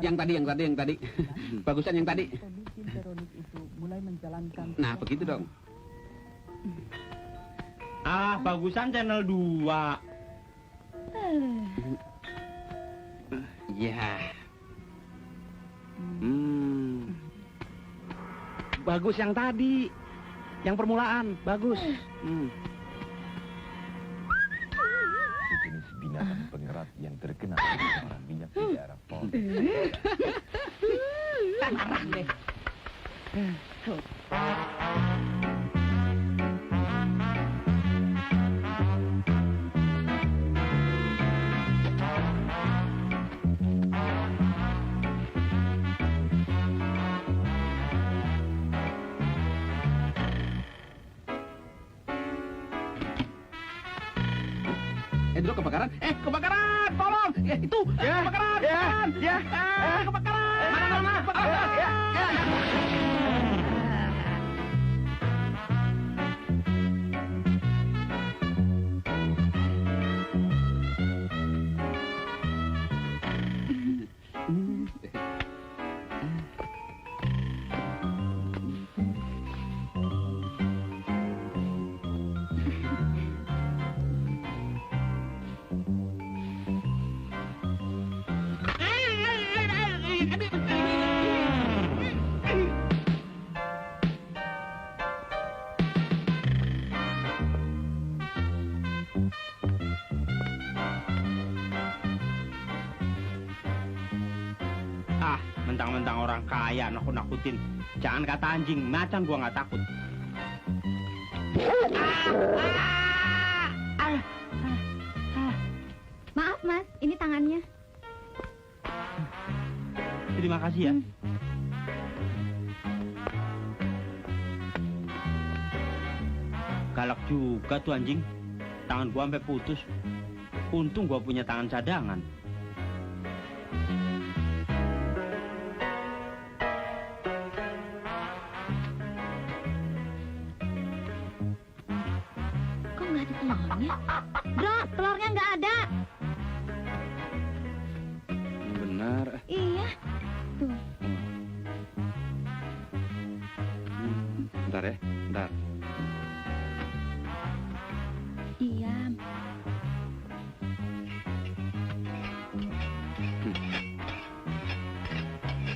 Yang tadi. Bagusan yang tadi. Kita bikin Veronik itu mulai menjalankan. Nah, begitu dong. Bagusan channel 2. Ya. Bagus yang tadi. Yang permulaan, bagus. Sejenis binatang pengerat yang terkena pencemaran minyak di daerah Pol. Marah deh. Indro kebakaran. Kebakaran! Tolong! Itu! Kebakaran! Kebakaran! Mana? Mentang-mentang orang kaya nakut-nakutin. Jangan kata anjing, macan gua nggak takut. Maaf mas, ini tangannya. Terima kasih ya. Galak juga tuh anjing. Tangan gua sampai putus. Untung gua punya tangan cadangan. Kok nggak ada telurnya? Bro, telurnya nggak ada. Benar. Iya. Tuh. Bentar ya, bentar. Iya.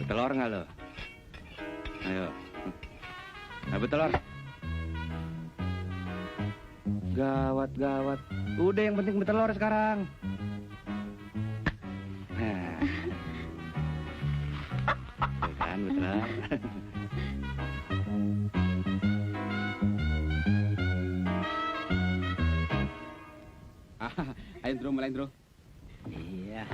Telur nggak lo? Ayo. Habis telur. Gawat. Udah yang penting bertelur sekarang. Nah. Tuh kan bertelur. Ayo mulai Indro. Iya.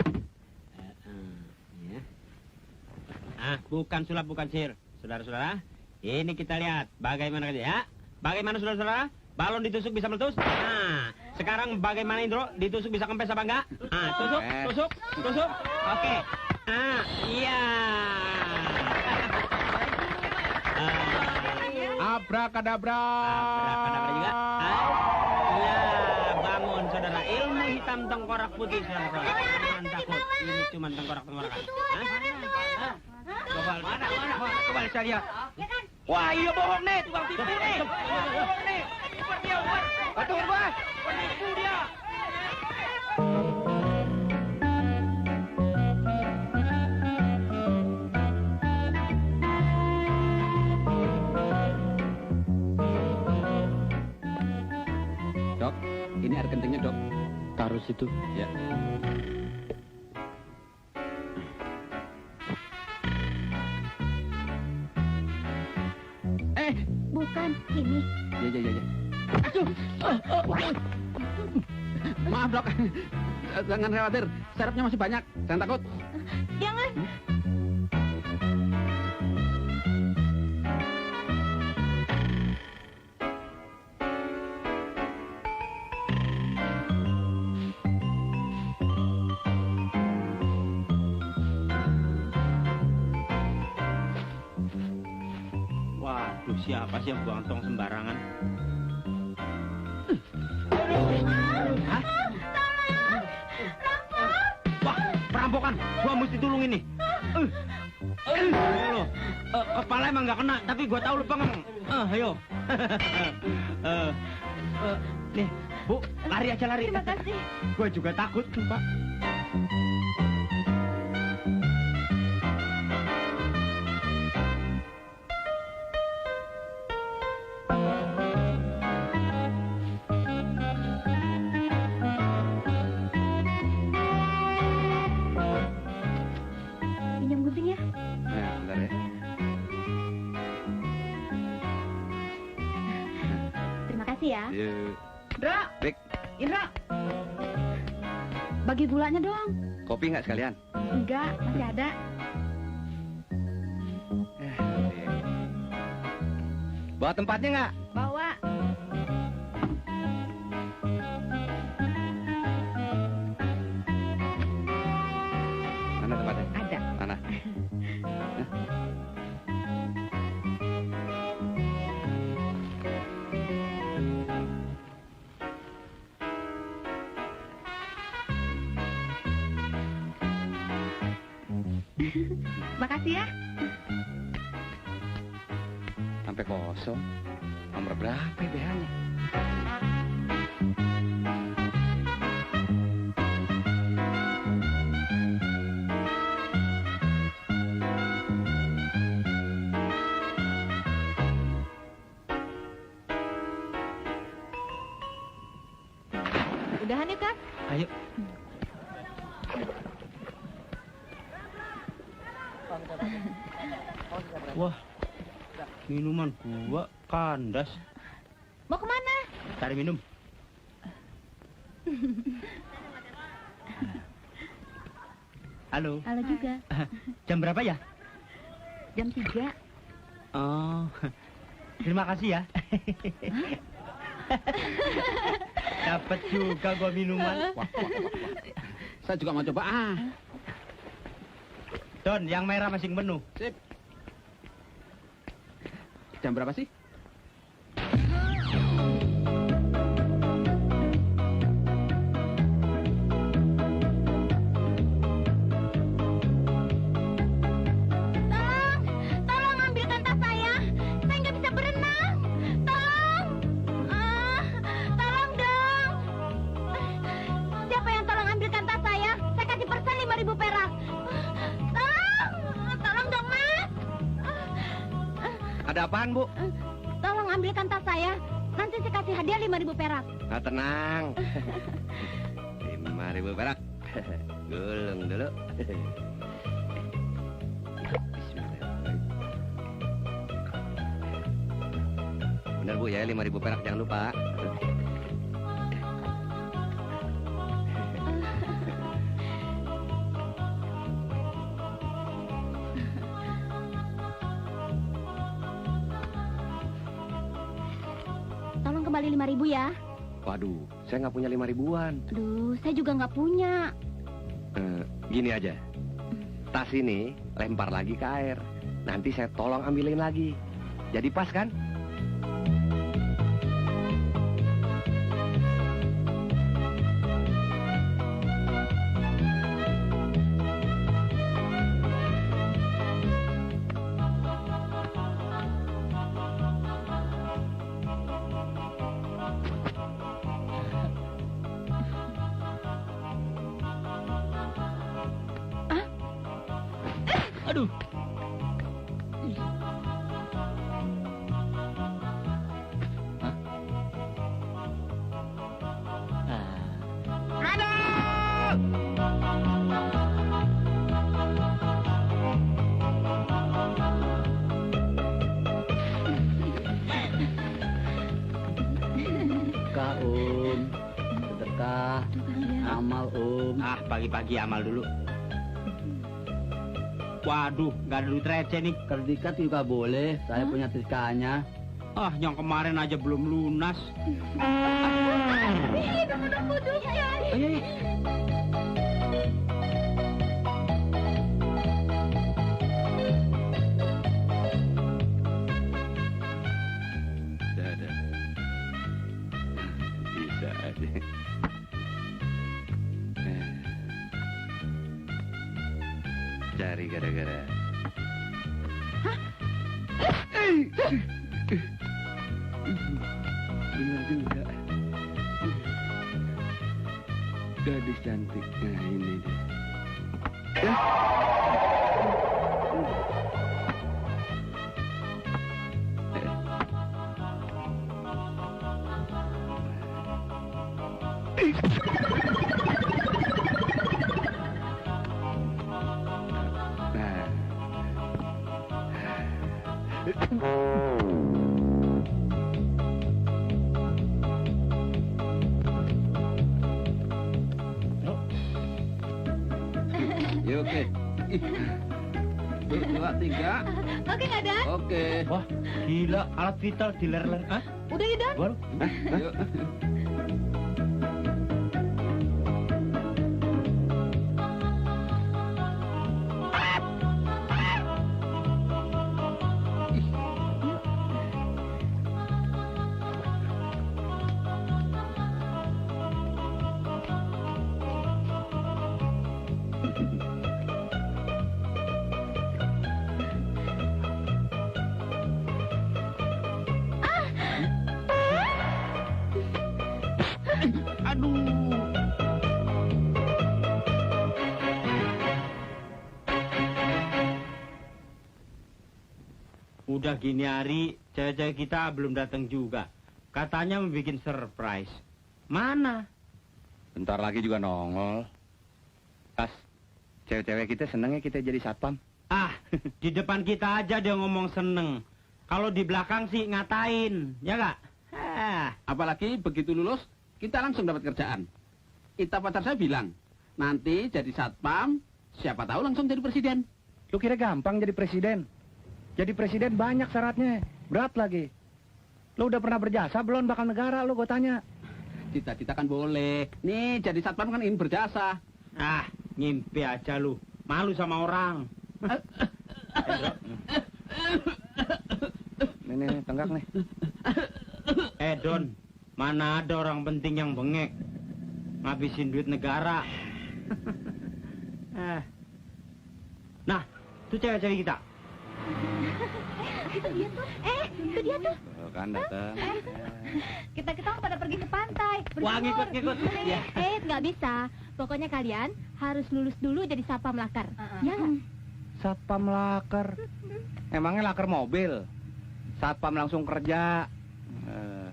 Bukan sulap, bukan sihir. Saudara-saudara, ini kita lihat bagaimana ya. Bagaimana saudara-saudara? Balon ditusuk bisa meletus. Nah, sekarang bagaimana Indro? Ditusuk bisa kempes apa enggak? Tusuk. Oke. Iya. Abrakadabra. Abrakadabra juga. Iya, bangun saudara. Ilmu hitam tengkorak putih saudara. Jangan takut. Ini cuma tengkorak-tengkorak. Coba saya lihat. Wah, iya bohong nih, tukang tipu nih. Bohong nih. Cepat dia, buat. Betul, Bos. Penipu dia. Dok, ini air kencingnya, Dok. Taruh situ. Ya. Bukan, ini. Ya. Aduh. Maaf, Dok. Jangan khawatir. Sarapnya masih banyak. Jangan takut. Jangan. Waduh, siapa sih yang buang tong sembarangan? Hah? Wah, perampokan. Gua mesti tolong ini. Lo, kepala emang nggak kena, tapi gua tahu lu pengeng. Ayo. Nih, Bu, lari aja lari. Terima kasih. Gua juga takut, Pak. Pinjam gunting ya. Nah, bentar ya. Terima kasih ya. Yuk. Indra, Bik, Indra. Bagi gulanya dong. kopi nggak sekalian? Enggak, masih ada. Iya. Bawa tempatnya nggak? Bawa. Mana tempatnya? Ada. Mana? Makasih ya. Sampai kosong. Nomor berapa ya BH-nya? Udahan yuk, Kak. Ayo. Wah, minuman gua kandas. Mau kemana? Cari minum. Halo, Halo juga. jam berapa ya? Jam 3. Oh, terima kasih ya. Dapat juga gua minuman. Saya juga mau coba. Don, yang merah masing penuh. Sip. Jam berapa sih? Tolong ambilkan tas saya. Saya nggak bisa berenang. Tolong. Tolong dong. Siapa yang tolong ambilkan tas saya? Saya kasih persen 5.000 perak. Tolong dong, Mas. Ada apaan, Bu? Tolong ambilkan tas saya. Nanti saya kasih hadiah 5.000 perak. Nah, tenang. 5.000 perak. Gulung dulu. Bismillahirrahmanirrahim. Benar, Bu, ya, 5.000 perak, jangan lupa. Tolong kembali 5.000 ya. Waduh, saya nggak punya 5.000-an. Aduh, saya juga nggak punya. Gini aja. Tas ini lempar lagi ke air. Nanti saya tolong ambilin lagi. Jadi pas kan? Aduh. Sedekah, Sedekah. Amal, Ah, pagi-pagi amal dulu. Waduh, nggak ada duit receh nih. Kalau diikat juga boleh. Saya punya tikanya. Ah, yang kemarin aja belum lunas. Tunggu duitnya. Ayo, ayo. Ada. Bisa aja. cari gara-gara. Benar juga. Gadis cantik. Nah, ini dia. Ya, oke. 1, 2, 3. Oke nggak, Dan? Oke. Wah, gila, alat vital diler-ler. Hah? Udah ya, Dan? Baru? Yuk. Udah gini hari, cewek-cewek kita belum datang juga. Katanya mau bikin surprise. Mana? Bentar lagi juga nongol. Tas, cewek-cewek kita senengnya kita jadi satpam. Ah, di depan kita aja dia ngomong seneng. Kalau di belakang sih ngatain, ya nggak? Apalagi begitu lulus, kita langsung dapat kerjaan. Kita pacar saya bilang, nanti jadi satpam, siapa tahu langsung jadi presiden. Lu kira gampang jadi presiden? Jadi presiden banyak syaratnya, berat lagi. Lu udah pernah berjasa belum bakal negara, lu gue tanya. Cita-cita kan boleh. Nih, jadi satpam kan ingin berjasa. Ah, ngimpi aja lu. Malu sama orang. Nih, tenggak nih. Don, mana ada orang penting yang bengek. Ngabisin duit negara. Nah, tuh cewek-cewek kita. Itu dia tuh. Itu dia tuh. Kan datang. Kita pada pergi ke pantai. Wah, berjemur. ngikut. Ya. Nggak bisa. Pokoknya kalian harus lulus dulu jadi satpam lakar. Ya nggak? Satpam lakar. Emangnya lakar mobil? Satpam langsung kerja.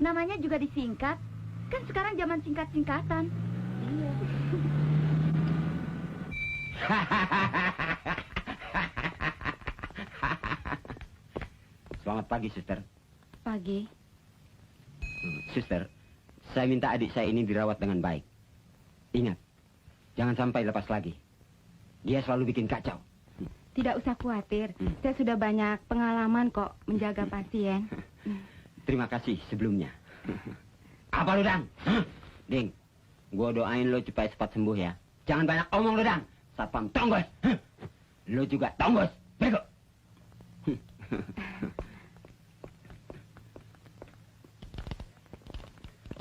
Namanya juga disingkat. Kan sekarang zaman singkat-singkatan. Iya. Selamat pagi, suster. Pagi. Suster, saya minta adik saya ini dirawat dengan baik. Ingat, jangan sampai lepas lagi. Dia selalu bikin kacau. Tidak usah khawatir. Saya sudah banyak pengalaman kok menjaga pasien. Terima kasih sebelumnya. Apa lu, Dang? Ding, gua doain lo supaya cepat sembuh ya. Jangan banyak omong lu, Dang. Satpam tonggos. Lo juga tonggos. Bego.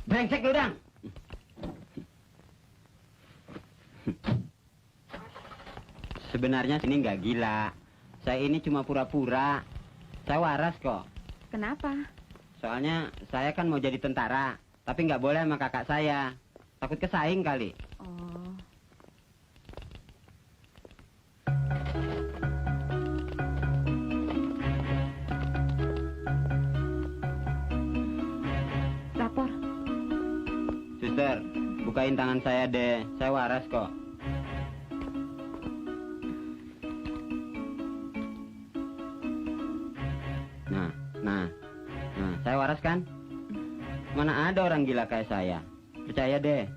Brengsek lu, Dang. Sebenarnya ini nggak gila. Saya ini cuma pura-pura. Saya waras kok. Kenapa? Soalnya saya kan mau jadi tentara, tapi nggak boleh sama kakak saya. Takut kesaing kali. Oh. Lapor. Suster, bukain tangan saya deh. Saya waras kok. Nah, saya waras kan? Mana ada orang gila kayak saya? Percaya deh.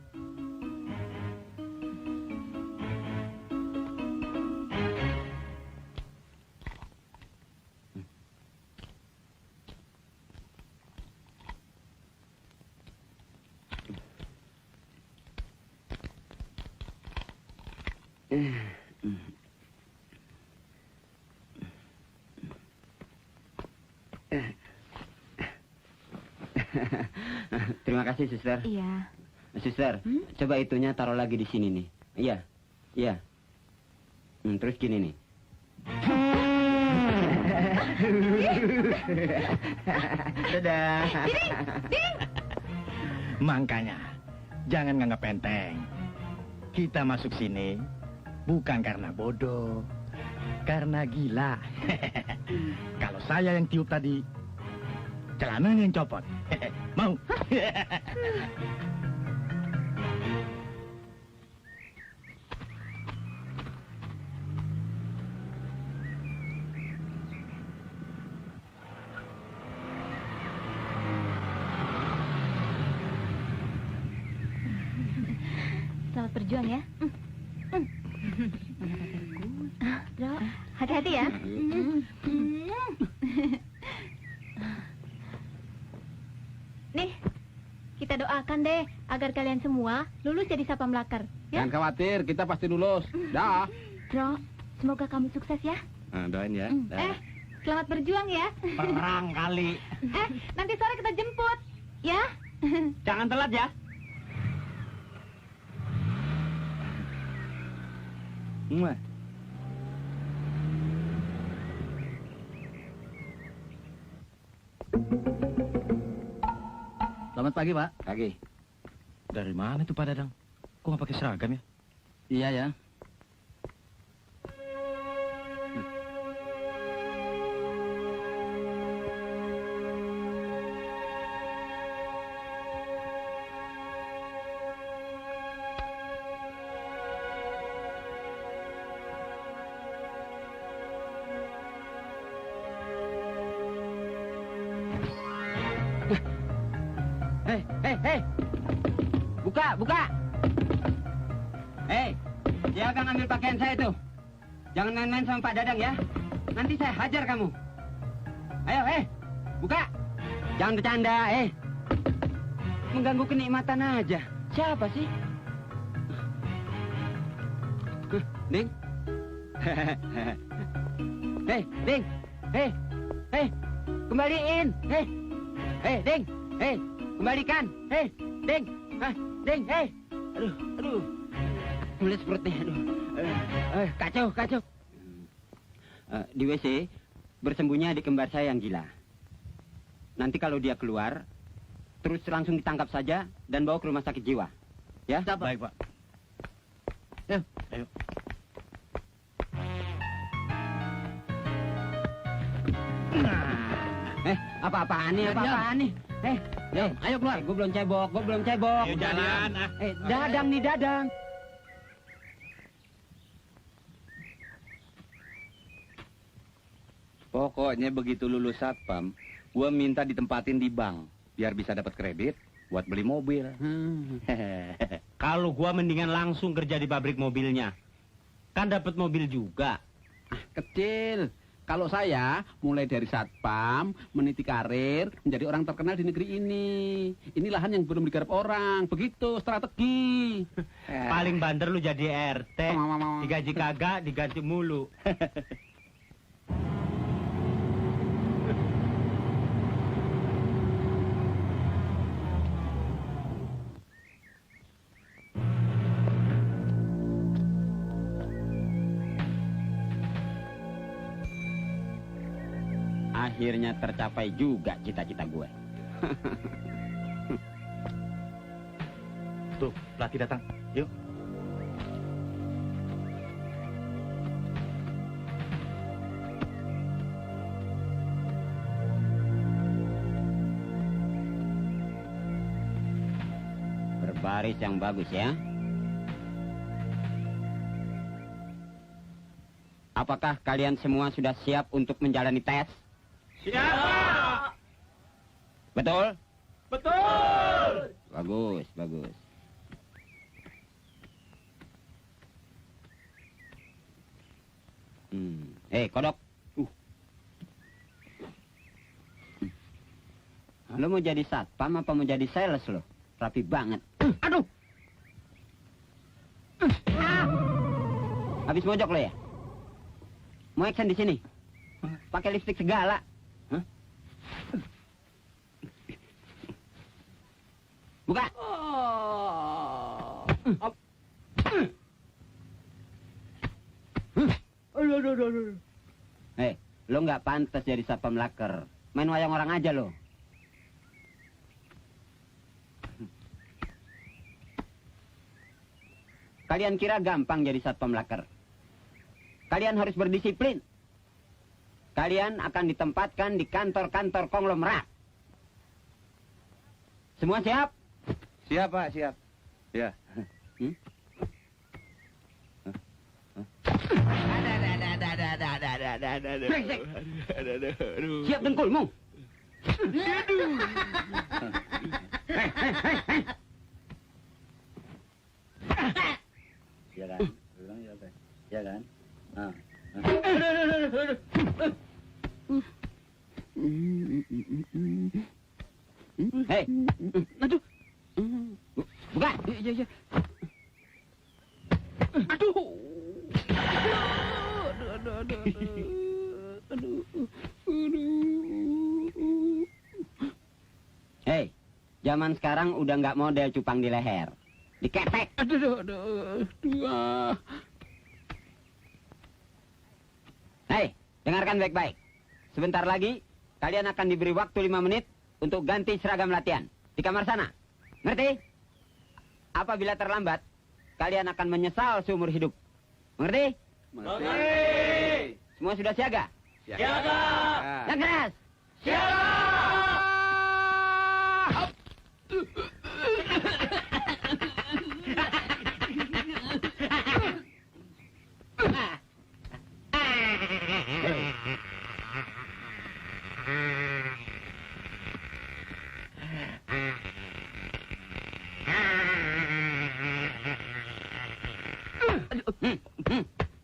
Terima kasih, suster. Iya. Suster, coba itunya taruh lagi di sini nih. Iya. Terus gini nih. Dadah. Ding! Makanya, jangan nganggap enteng. Kita masuk sini bukan karena bodoh, karena gila. Kalau saya yang tiup tadi, celananya yang copot. Mau? Selamat berjuang ya. Bro, hati-hati ya. Nih, kita doakan deh agar kalian semua lulus jadi satpam lakar. Ya, Jangan khawatir, kita pasti lulus. Dah. Bro, semoga kamu sukses ya. Doain ya. Selamat berjuang ya. Perang kali. Nanti sore kita jemput, ya. Jangan telat ya. Muah. Selamat pagi, Pak. Pagi. Dari mana tuh Pak Dadang? Kok nggak pakai seragam ya? Iya ya. Hei. Buka. Hei, siapa ngambil pakaian saya itu? Jangan main-main sama Pak Dadang ya. Nanti saya hajar kamu. Ayo, buka. Jangan bercanda, mengganggu kenikmatan aja. Siapa sih? Ding. Ding. Kembaliin. Ding. Kembalikan. Ding. Ding. Aduh. Mulut perutnya, aduh. Kacau. Di WC, bersembunyi adik kembar saya yang gila. Nanti kalau dia keluar, terus langsung ditangkap saja dan bawa ke rumah sakit jiwa. Ya? Baik, Pak. Ayo. Apa-apaan nih? Ayo keluar. Gue belum cebok. Ayo jalan. Dadang. Pokoknya begitu lulus satpam, gua minta ditempatin di bank biar bisa dapat kredit buat beli mobil. Kalau gua mendingan langsung kerja di pabrik mobilnya. Kan dapat mobil juga. Kecil. Kalau saya mulai dari satpam, meniti karir, menjadi orang terkenal di negeri ini. Ini lahan yang belum digarap orang. Begitu strategi. Paling banter lu jadi RT. Digaji kagak, diganti mulu. Akhirnya tercapai juga cita-cita gue. Tuh, pelatih datang. Yuk. Berbaris yang bagus ya. Apakah kalian semua sudah siap untuk menjalani tes? Siapa? Betul? Betul! Bagus. Kodok. Lo mau jadi satpam apa mau jadi sales lo? Rapi banget. Aduh! Habis mojok lo ya? Mau action di sini? Pakai lipstick segala. Hah? Buka. Aduh. lo nggak pantas jadi satpam laker. Main wayang orang aja lo. Kalian kira gampang jadi satpam laker? Kalian harus berdisiplin. Kalian akan ditempatkan di kantor-kantor konglomerat. Semua siap? Siap, Pak, siap. Ya. Brengsek. Siap dengkulmu. Iya kan? Bilang iya, Pak. Iya kan? Ah. Hei, aduh, buka. Iya. Aduh. Hei, zaman sekarang udah nggak model cupang di leher, diketek. Hei, dengarkan baik-baik. Sebentar lagi, kalian akan diberi waktu 5 menit untuk ganti seragam latihan di kamar sana. Ngerti? Apabila terlambat, kalian akan menyesal seumur hidup. Mengerti? Mengerti. Semua sudah siaga? Siaga. Yang keras!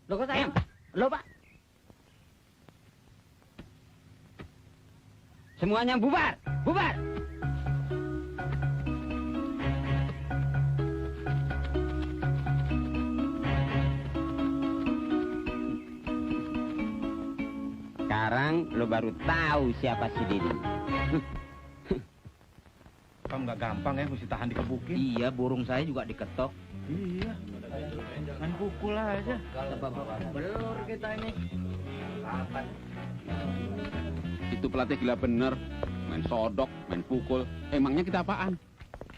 Loh kok saya? Loh Pak? Semuanya bubar! Bubar! Sekarang lo baru tahu siapa si Didi. Kamu nggak gampang ya, mesti tahan dikebukin. Iya, burung saya juga diketok. Iya. Main pukul aja. Belur kita ini. Itu pelatih gila bener. Main sodok, main pukul. Emangnya kita apaan?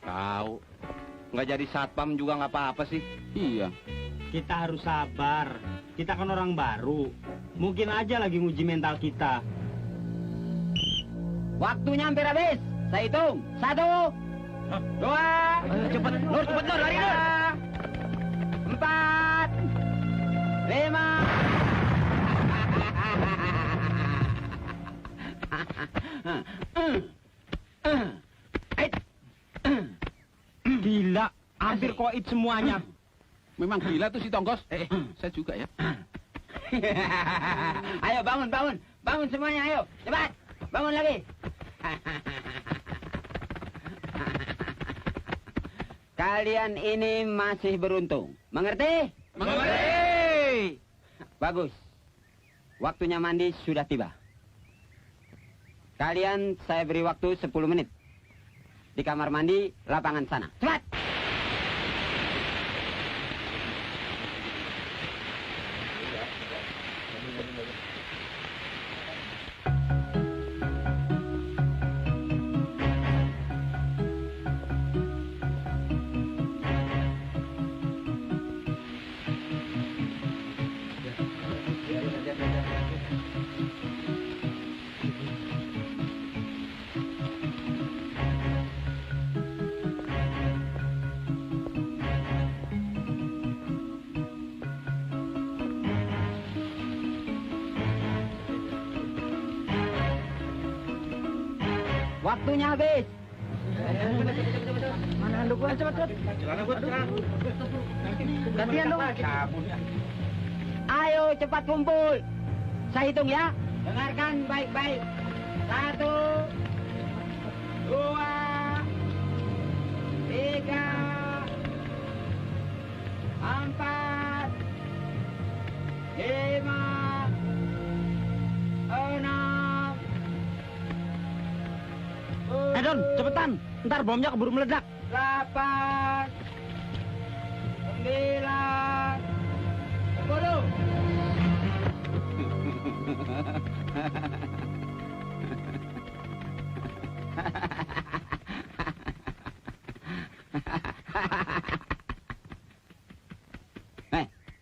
Tahu. Nggak jadi satpam juga nggak apa-apa sih. Iya. Kita harus sabar. Kita kan orang baru. Mungkin aja lagi nguji mental kita. Waktunya hampir habis. Saya hitung. 1, 2. Cepet, Nur, lari Nur. 4, 5. Gila, hampir koit semuanya. Memang gila tuh si Tonggos. Saya juga ya. Ayo bangun. Bangun semuanya, ayo. Cepat. Bangun lagi. Kalian ini masih beruntung. Mengerti? Mengerti. Bagus. Waktunya mandi sudah tiba. Kalian saya beri waktu 10 menit. Di kamar mandi lapangan sana. Cepat! Waktunya habis. Mana handuk gua? Cepet. Gantian dong. Ayo cepat kumpul. Saya hitung ya. Dengarkan baik-baik. 1, 2, 3, 4, 5, 6. Don, cepetan. Ntar bomnya keburu meledak. 8, 9, 10.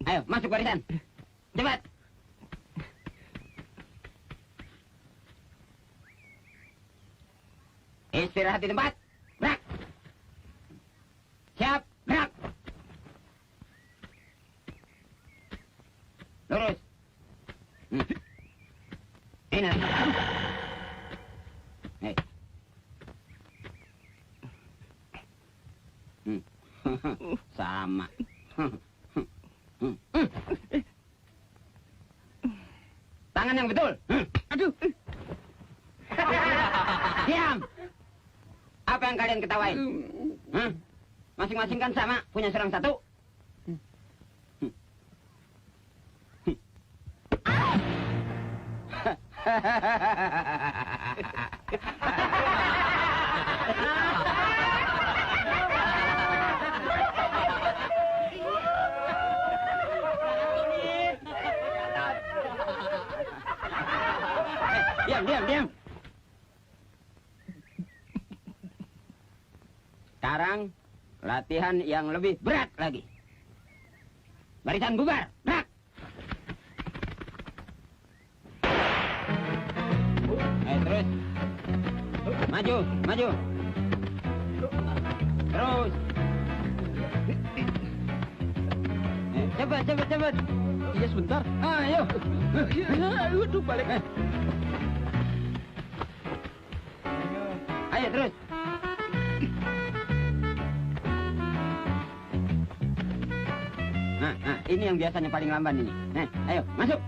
Ayo, masuk barisan. Cepat. Istirahat di tempat. Gerak. Siap, gerak. Lurus. Ini. Hei. Sama. Tangan yang betul. Aduh. Diam. Apa yang kalian ketawain? Hah? Masing-masing kan sama, punya serang satu. Diam. Sekarang latihan yang lebih berat lagi. Barisan bubar, gerak. Terus. Maju. Terus. Cepat. Iya, sebentar. Ayo. Aduh, balik. Ayo, terus. Nah, ini yang biasanya paling lamban ini. Ayo, masuk.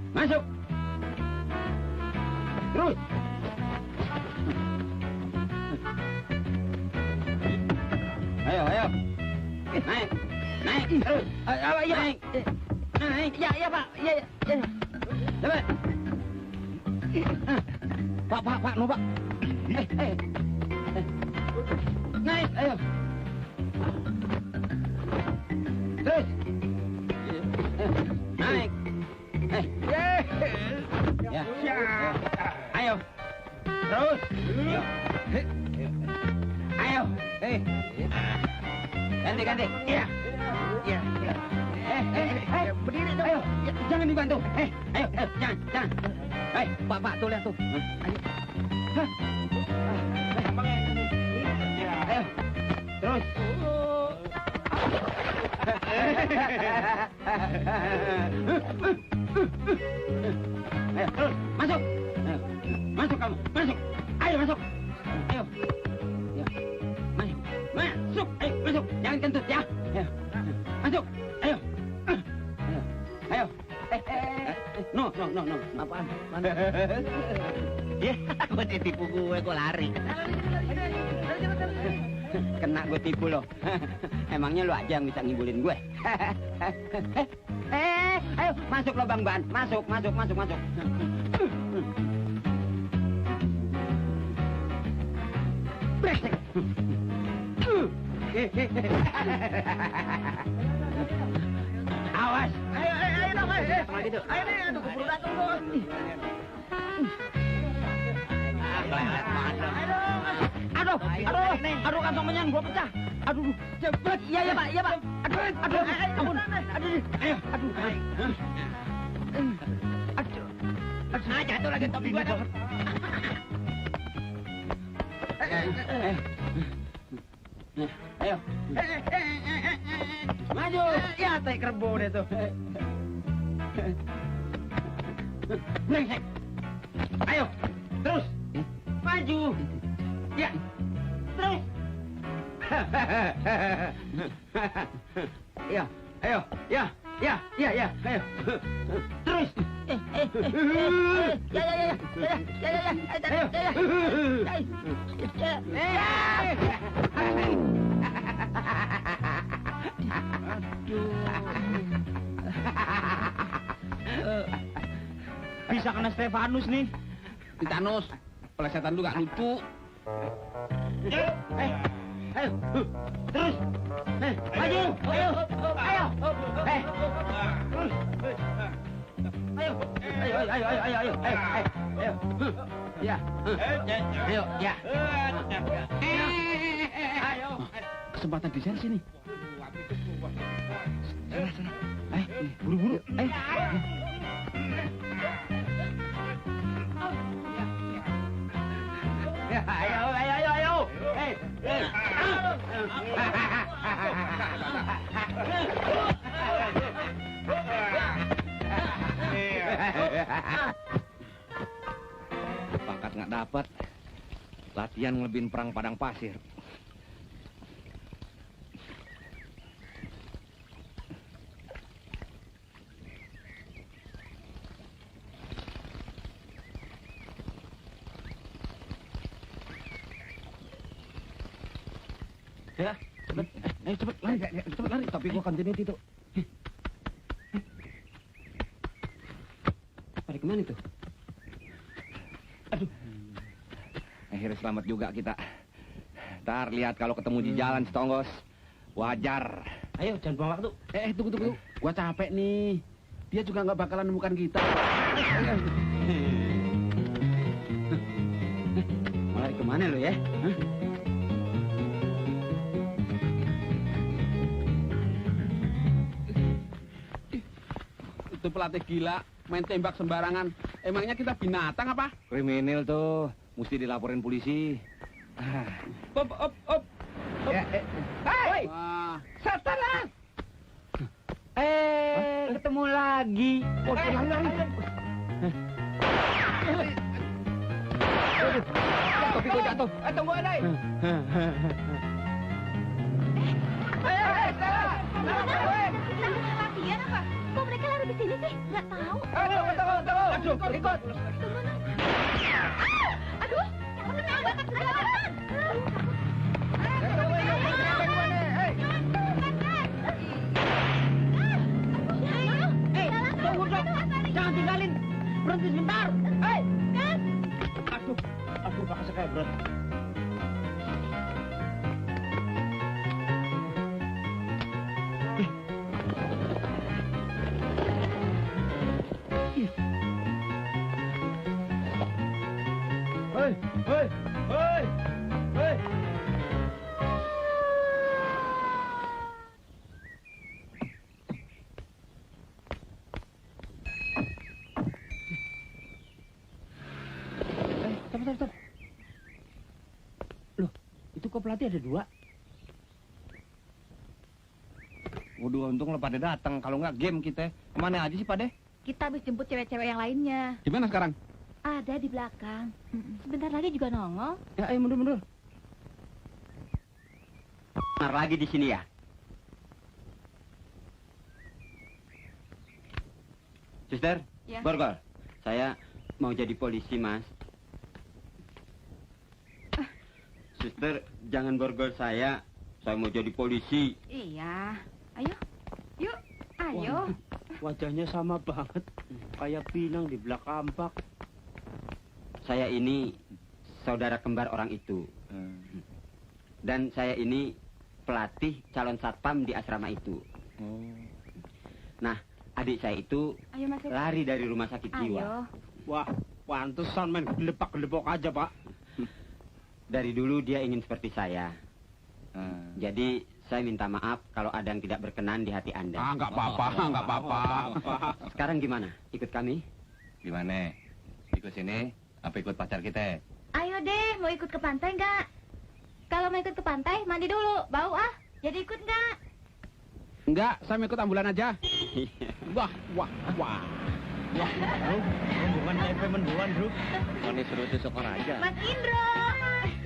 Terus. Ayo. Naik. Terus. Naik. Ya, Pak. Ya. Cepat. Pak, no, Pak. Naik, ayo. Terus. Naik. Ya. Ayo. Terus. Ayo. Ganti. Ya. Berdiri dong. Ayo. Jangan dibantu. Ayo. Jangan. Pak, tuh lihat tuh. Ayo. Terus. Ayo, terus. Masuk. Masuk kamu. Masuk. Ayo, masuk. Ayo. Ya. Masuk. Ayo, masuk. Jangan kentut ya. Ayo. Masuk. Ayo. Ayo. No. Apaan? Mana? Ya, gue ditipu gue lari. Kena gue tipu lo. Emangnya lo aja yang bisa ngibulin gue. Ayo masuk lo Bang Ban. Masuk. Brengsek. Awas. Ayo dong. Gitu. Ayo keburu datang dong. Kelelet banget dong. Aduh, kantong menyan gua pecah. Aduh, cepet. Iya, Pak. Aduh, ampun. Aduh. Jatuh lagi topi gua dong. Ayo. Maju. Ya, teh kerbau deh tuh. Brengsek. Ayo, terus. Maju. Ya. Terus. Ya, ayo. Ya. Ayo. Terus. Bisa kena Stefanus nih. Titanus. Pelesetan lu gak lucu. Ayo. Terus. Maju. Ayo. Ya. Ayo, ya. Ayo. Kesempatan di sini. Sana. Buru-buru. Ayo. Pangkat nggak dapat. Latihan ngelebihin perang padang pasir. Ya, cepet. Cepet lari. Tapi gua continuity tuh. Pada kemana itu? Akhirnya selamat juga kita. Ntar lihat kalau ketemu di jalan setonggos. Wajar. Ayo, jangan buang waktu. Tunggu. Gua capek nih. Dia juga nggak bakalan nemukan kita. Mau lari kemana lo ya? Hah? Itu pelatih gila, main tembak sembarangan. Emangnya kita binatang apa? Kriminal tuh. Mesti dilaporin polisi. Op. Ya, Hai, Wah, Satanas. Ketemu lagi. lari. Topi gua jatuh. Tunggu ada. Latihan apa? Kok mereka lari di sini sih? Nggak tahu. Tunggu. Ikut. Aduh, kenapa banget segala? Tunggu dong. Jangan tinggalin. Berhenti sebentar. Aduh, bakal kayak berat. Stop. Loh, itu kok pelatih ada dua? Waduh, untung lo pada datang. Kalau nggak game kita. Kemana aja sih, Pade? Kita habis jemput cewek-cewek yang lainnya. di mana sekarang? Ada di belakang. Sebentar lagi juga nongol. Ya, ayo mundur. Benar lagi di sini ya? Suster, Ya. Borgol. Saya mau jadi polisi, Mas. Suster, jangan borgol saya. Saya mau jadi polisi. Iya. Ayo. Yuk. Ayo. Wajahnya sama banget. Kayak Pinang di Blak Ampak. Saya ini saudara kembar orang itu. Dan saya ini pelatih calon satpam di asrama itu. Nah, adik saya itu Ayo masuk. lari dari rumah sakit jiwa. Ayo. Wah, pantesan main gelepak-gelepok aja, Pak. Dari dulu dia ingin seperti saya. Jadi saya minta maaf kalau ada yang tidak berkenan di hati Anda. Nggak apa-apa. Sekarang gimana? Ikut kami? Gimana? Ikut sini? Apa ikut pacar kita? Ayo deh, mau ikut ke pantai nggak? Kalau mau ikut ke pantai, mandi dulu. Bau ah. Jadi ikut nggak? Enggak, saya mau ikut ambulan aja. Wah. Bukan TP menduan, Bro. Ini suruh susukor aja. Mas Indro.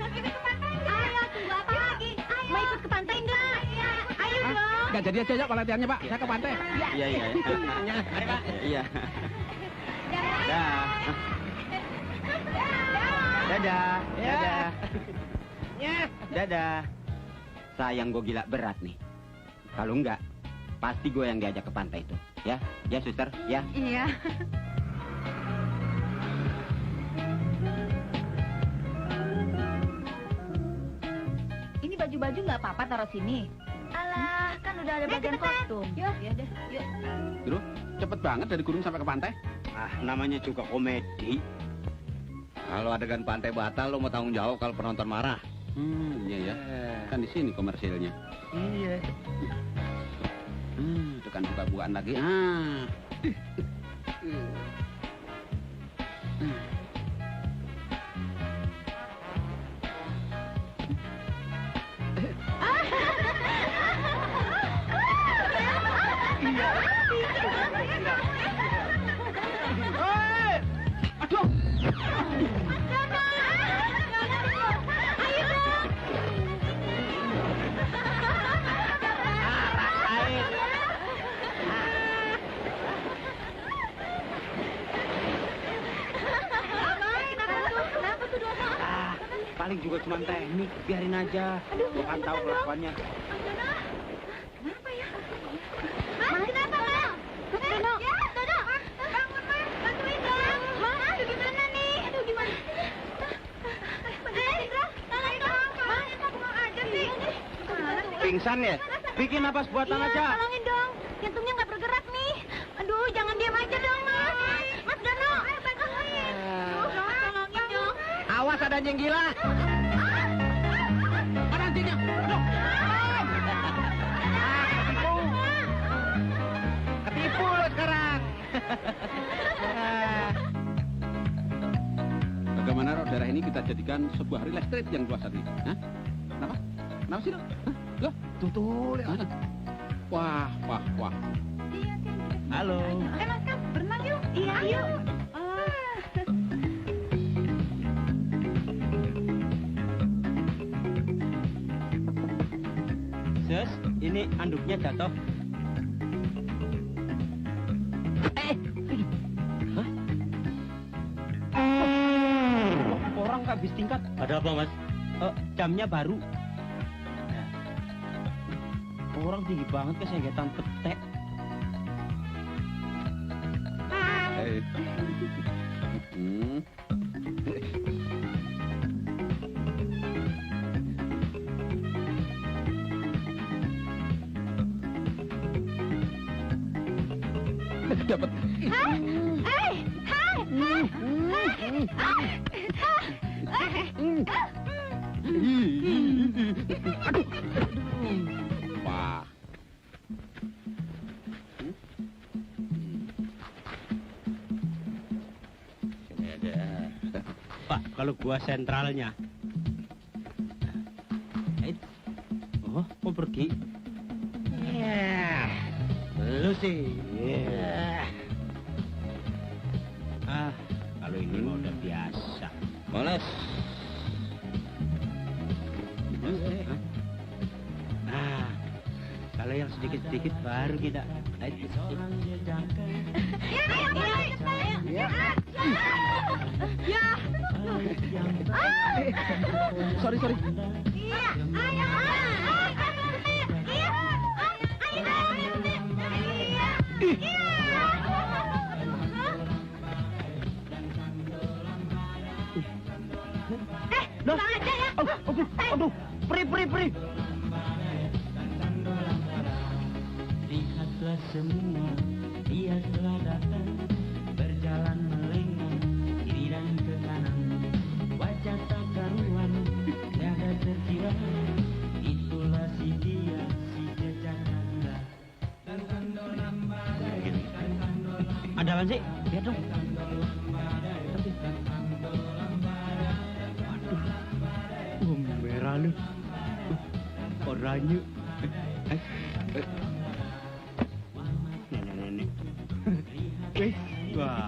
Ayo, tunggu apa lagi? Mau ikut ke pantai nggak? Ayo dong. Nggak jadi aja ya kalau latihannya, Pak. Saya ke pantai. Iya. Mari, Pak. Iya. Dah. Dadah. Dadah. Sayang gue gila berat nih. Kalau enggak, pasti gue yang diajak ke pantai itu. Ya, suster, ya. Iya. Ini baju-baju nggak apa-apa taruh sini. Alah, kan udah ada bagian kostum. Yuk. Ya deh, yuk. Terus, cepet banget dari gunung sampai ke pantai. Namanya juga komedi. Kalau adegan pantai batal, lo mau tanggung jawab kalau penonton marah. Iya ya. Kan di sini komersilnya. Iya. Tekan buka-bukaan lagi. Paling juga cuma teknik, biarin aja. Lo kan tahu kelakuannya. Kenapa ya? Mas, kenapa, Mas? Dono. Ya, Dono. Bangun, Mas. Bantuin dong. Mas, gimana nih? Aduh, gimana? Indra, tolong dong. Mas, mau aja sih. Pingsan ya? Bikin napas buatan Iya, aja. tolongin dong. Jantungnya nggak bergerak nih. Aduh, jangan diam aja dong, Mas. Mas Dono. Ayo, bantuin. Aduh, tolongin dong. Awas ada yang gila. Mana antinya? Ketipu lo sekarang. Bagaimana roh daerah ini kita jadikan sebuah real estate yang luas hati? Hah? Kenapa? Kenapa sih lo? Loh? Tuh, lihat. Wah. Halo. Mas, Kak, berenang yuk. Iya, yuk. Sus, ini anduknya jatuh. Orang nggak bis tingkat. Ada apa, Mas? Jamnya baru. Orang tinggi banget kesengetan petek. Dapat. Wah. Sini aja. Pak, kalau gua sentralnya. Oh, kok pergi? Lu sih. Kalau ini mah udah biasa. Moles. Kalau yang sedikit-sedikit baru kita. Sorry. Aduh, peri. Lihatlah semua, dia telah datang, berjalan melenggang, kiri dan ke kanan, wajah tak karuan, tiada terkira, itulah si dia, si jejak gila. Ada apa sih? Lihat dong. Waduh, merah lu. Oranye. Nenek. Wah.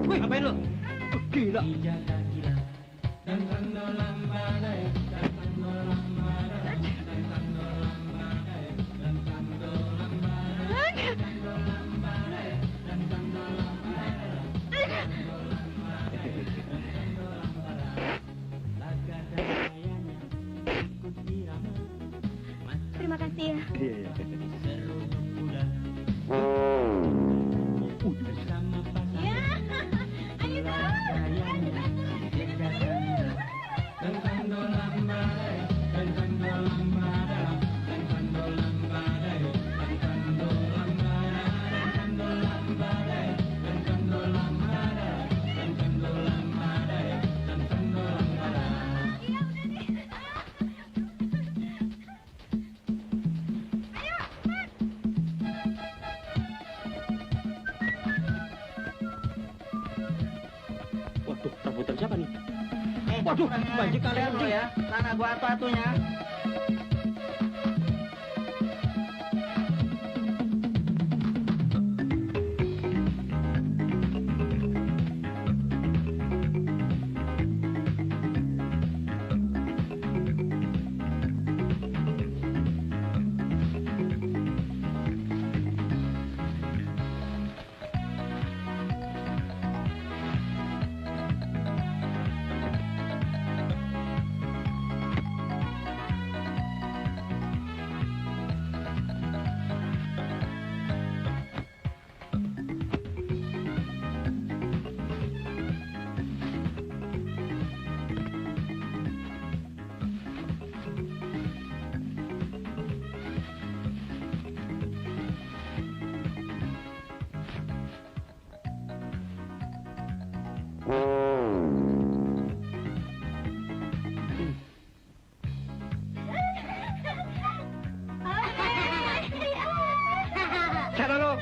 Wih, ngapain lu? Gila. Terima kasih ya. Iya. Ya, ayo dong. siapa nih? Waduh, baju kalian lo ya. Sana gua atu-atunya. Sana lo.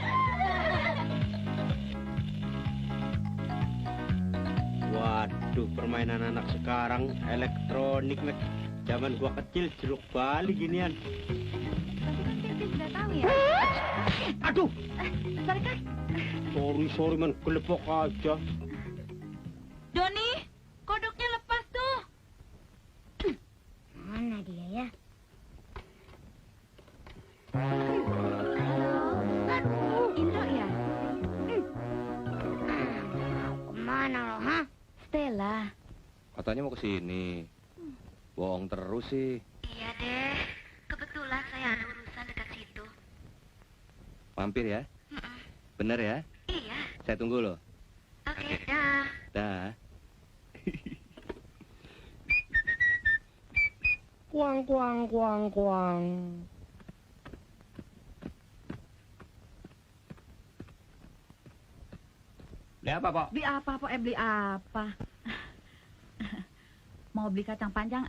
Waduh, permainan anak sekarang elektronik, Mek. Zaman gua kecil jeruk bali ginian. Tapi kan Titi sudah tahu ya. Aduh, Sorry kan? sorry man, kelepok aja. Doni, kodoknya lepas tuh. Mana dia ya? Indro ya? Kemana lo, ha? Stella. Katanya mau ke sini. Bohong terus sih. Iya deh, kebetulan saya ada urusan dekat situ. Mampir ya? Bener ya? Iya, Saya tunggu loh. oke, dah. Dah. Kuang, kuang, kuang, kuang. Beli apa, Pak? Beli apa, Pak? Beli apa? Mau beli kacang panjang?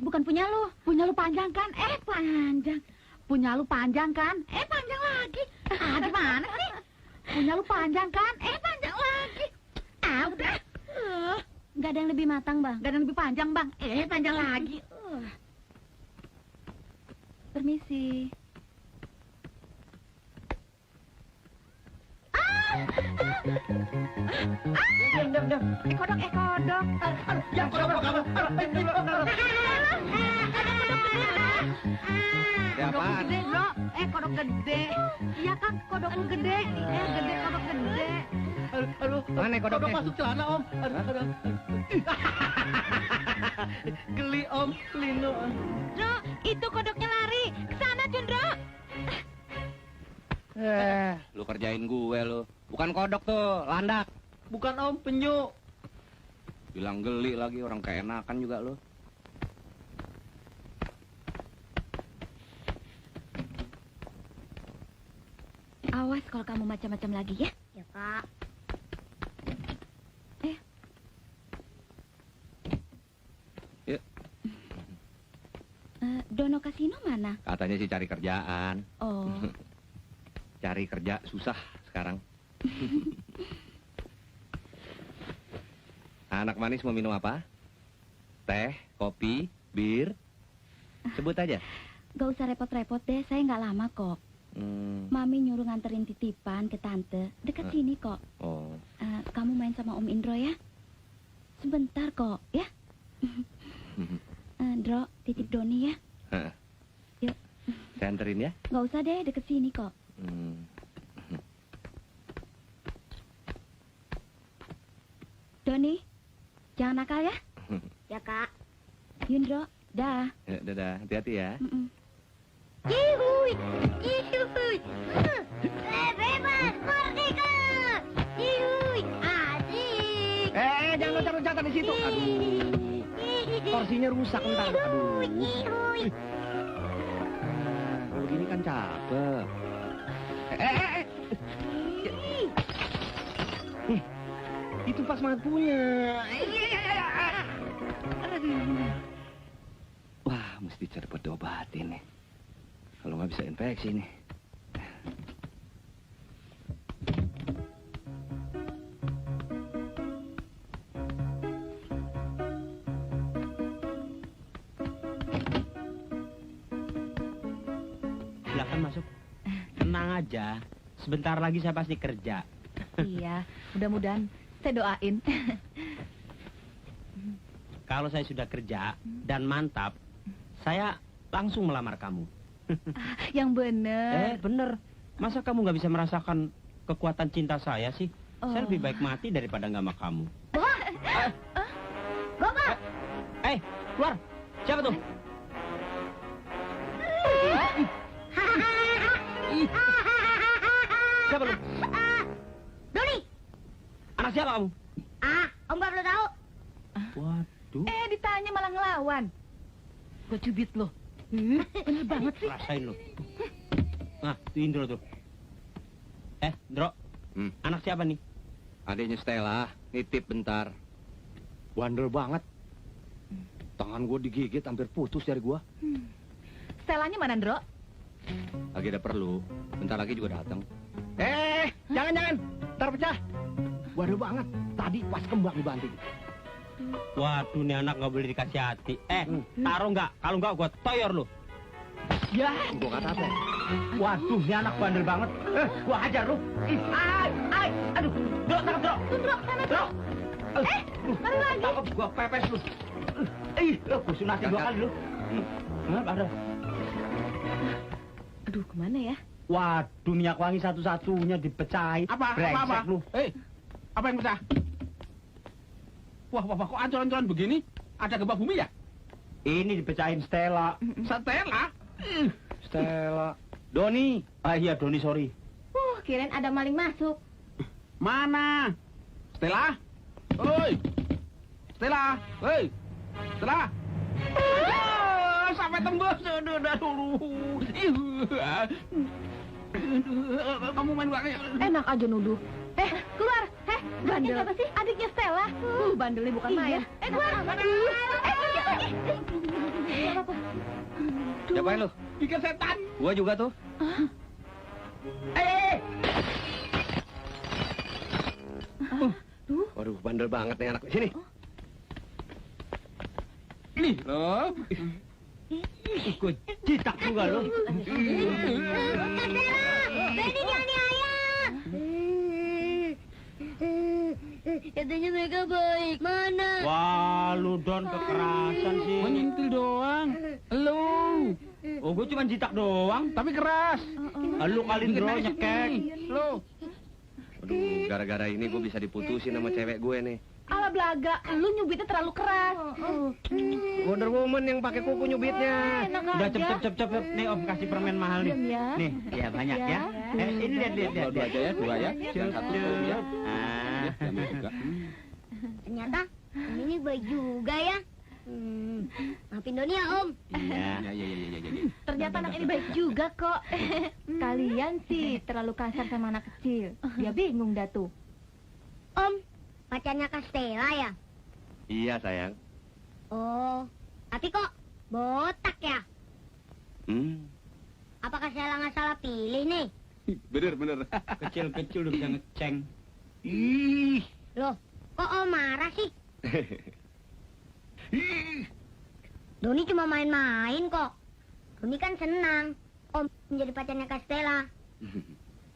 Bukan punya lu. Punya lu panjang kan? Panjang. Punya lu panjang kan? Panjang lagi. Gimana sih? Punya lu panjang kan? Panjang lagi. Udah. Nggak ada yang lebih matang, Bang. Gak ada yang lebih panjang, Bang. Panjang lagi. Permisi. Kodok. Yang kodok kamu. Kodok gede, bro. Kodok gede. Iya kan, kodok lu gede. Gede, kodok gede. Aduh, mana kodoknya? Masuk celana, Om. Aduh. Geli, Om. Lino. Dro, itu kodoknya lari. Kesana, Cundro. Lu kerjain gue lu. Bukan kodok tuh, landak. Bukan, Om. Penyu. Bilang geli lagi, orang keenakan juga lu. Awas kalau kamu macam-macam lagi ya. Ya, Kak. Yuk. Dono Kasino mana? Katanya sih cari kerjaan. Oh, Cari kerja susah sekarang. Anak manis mau minum apa? Teh, kopi, bir? Sebut aja. gak usah repot-repot deh, saya nggak lama kok. Mami nyuruh nganterin titipan ke tante, dekat sini kok. Oh. Kamu main sama Om Indro ya? Sebentar kok, ya? Dro, titip Doni ya? Yuk. Saya anterin ya? Gak usah deh, deket sini kok. Doni, jangan nakal ya? Ya, Kak. Yundro, dah. Ya, dadah, hati-hati ya. Yuhui! Yuhui! Bebas! Merdeka! Yuhui! Asik! Jangan loncat-loncatan di situ. Aduh. Torsinya rusak ntar. Aduh. Yuhui! Kalau begini kan cakep. Itu pas banget punya. Wah, mesti cepet diobatin nih. Kalau nggak bisa infeksi nih. aja. Sebentar lagi saya pasti kerja. Iya, mudah-mudahan saya doain. Kalau saya sudah kerja dan mantap, saya langsung melamar kamu. Yang bener. Bener. Masa kamu nggak bisa merasakan kekuatan cinta saya sih? Saya Oh. lebih baik mati daripada nggak sama kamu. Gopal! Keluar! Siapa tuh? Siapa lu? Doni! Anak siapa kamu? Om gak perlu tahu. Waduh. Ditanya malah ngelawan. Gue cubit lo. Bener banget sih. Rasain lu. Nah, tuh Indro tuh. Indro. Anak siapa nih? Adiknya Stella, nitip bentar. Bandel banget. Tangan gue digigit, hampir putus dari gue. Stelanya mana, Ndro? Lagi ada perlu, bentar lagi juga datang. Jangan. Ntar pecah. Bandel banget. Tadi pas kembang dibanting. Waduh, nih anak nggak boleh dikasih hati. Taruh nggak? Kalau nggak, gua toyor lu. Ya, gue kata apa? Waduh, nih anak bandel banget. Gua hajar lu. Aduh, Dro, tangkap Dro. Dro. Baru lagi. Tangkap, gua pepes lu. Gua sunatin 2 kali lu. Ada. Aduh, kemana ya? Waduh, minyak wangi satu-satunya dipecahin. Apa? Lu. Apa yang pecah? Wah, kok ancur-ancuran begini? Ada gempa bumi ya? Ini dipecahin Stella. Stella? Stella. Doni. Iya, Doni, sorry. Kirain ada maling masuk. Mana? Stella? Oi! Stella! Hei! Stella! Sampai tembus. Aduh. Kamu main belakang. Enak aja nuduh. Keluar. Bandel. Siapa sih? Adiknya Stella. Bandelnya bukan main. Keluar. Pergi. Apa-apa. Siapain lu? Bikin setan. Gua juga tuh. Waduh, bandel banget nih anak. Sini. Nih, loh. Gua citak juga lu. Benny dianiaya. Katanya mereka baik. Mana? Wah, lu Don kekerasan sih. Menyentil doang. Lu. Oh, gua cuma jitak doang. Tapi keras. Lu kali Dro nyekek. Lu. Aduh, gara-gara ini gue bisa diputusin sama cewek gue nih. Ala belaga, lu nyubitnya terlalu keras. Wonder Woman yang pakai kuku nyubitnya. Enak Udah aja. cepet. Nih Om kasih permen mahal nih. Diam ya. Nih, ya banyak ya. Ya. Ini lihat. Dua aja ya, 2 ya. Yang satu ya. Ah. Yang juga. Ternyata ini baik juga ya. Maafin Doni ya, Om. Iya. Ya. Ternyata anak ini baik juga kok. Kalian sih terlalu kasar sama anak kecil. Dia bingung dah tuh. Om, pacarnya Kastela ya? Iya, sayang. Oh, tapi kok botak ya? Apakah Stella nggak salah pilih nih? Bener. Kecil-kecil udah bisa ngeceng. Loh, kok Om marah sih? Doni cuma main-main kok. Doni kan senang Om menjadi pacarnya Kastela.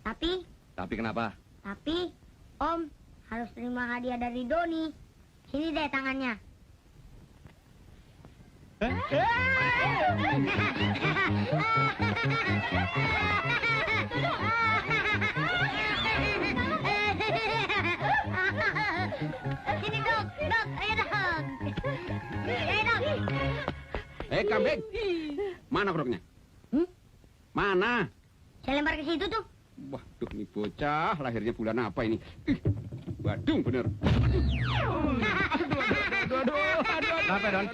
Tapi kenapa? Tapi Om harus terima hadiah dari Doni. Sini deh tangannya. Sini dong, ayo dong. Kambing. Mana keroknya? Mana? Saya lempar ke situ tuh. Waduh, ini bocah lahirnya bulan apa ini? Badung bener. Aduh. Kenapa, Don?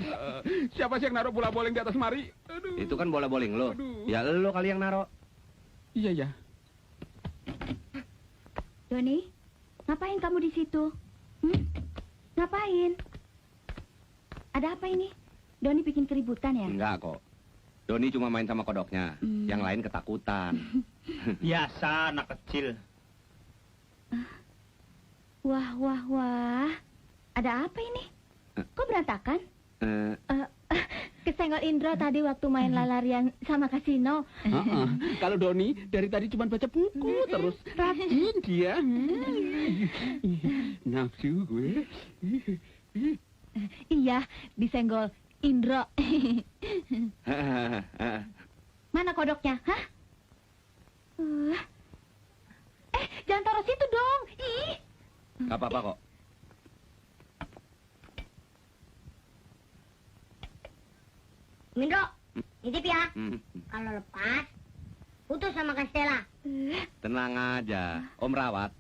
Siapa sih yang naruh bola bowling di atas mari? Aduh. Itu kan bola bowling lo. Aduh. Ya lo kali yang naro. Iya. Doni, ngapain kamu di situ? Ngapain? Ada apa ini? Doni bikin keributan ya? Enggak kok. Doni cuma main sama kodoknya. Yang lain ketakutan. Biasa anak kecil. Wah. Ada apa ini? Kok berantakan? Kesenggol Indro tadi waktu main lalarian sama kasino. Kalau Doni dari tadi cuma baca buku terus. Rajin dia. Nafsu gue. Iya, disenggol Indro. Mana kodoknya? Hah? Jangan taruh situ dong. Ih. Gak apa-apa kok. Indro, nitip ya. Kalau lepas, putus sama Kastela. Tenang aja, Om rawat.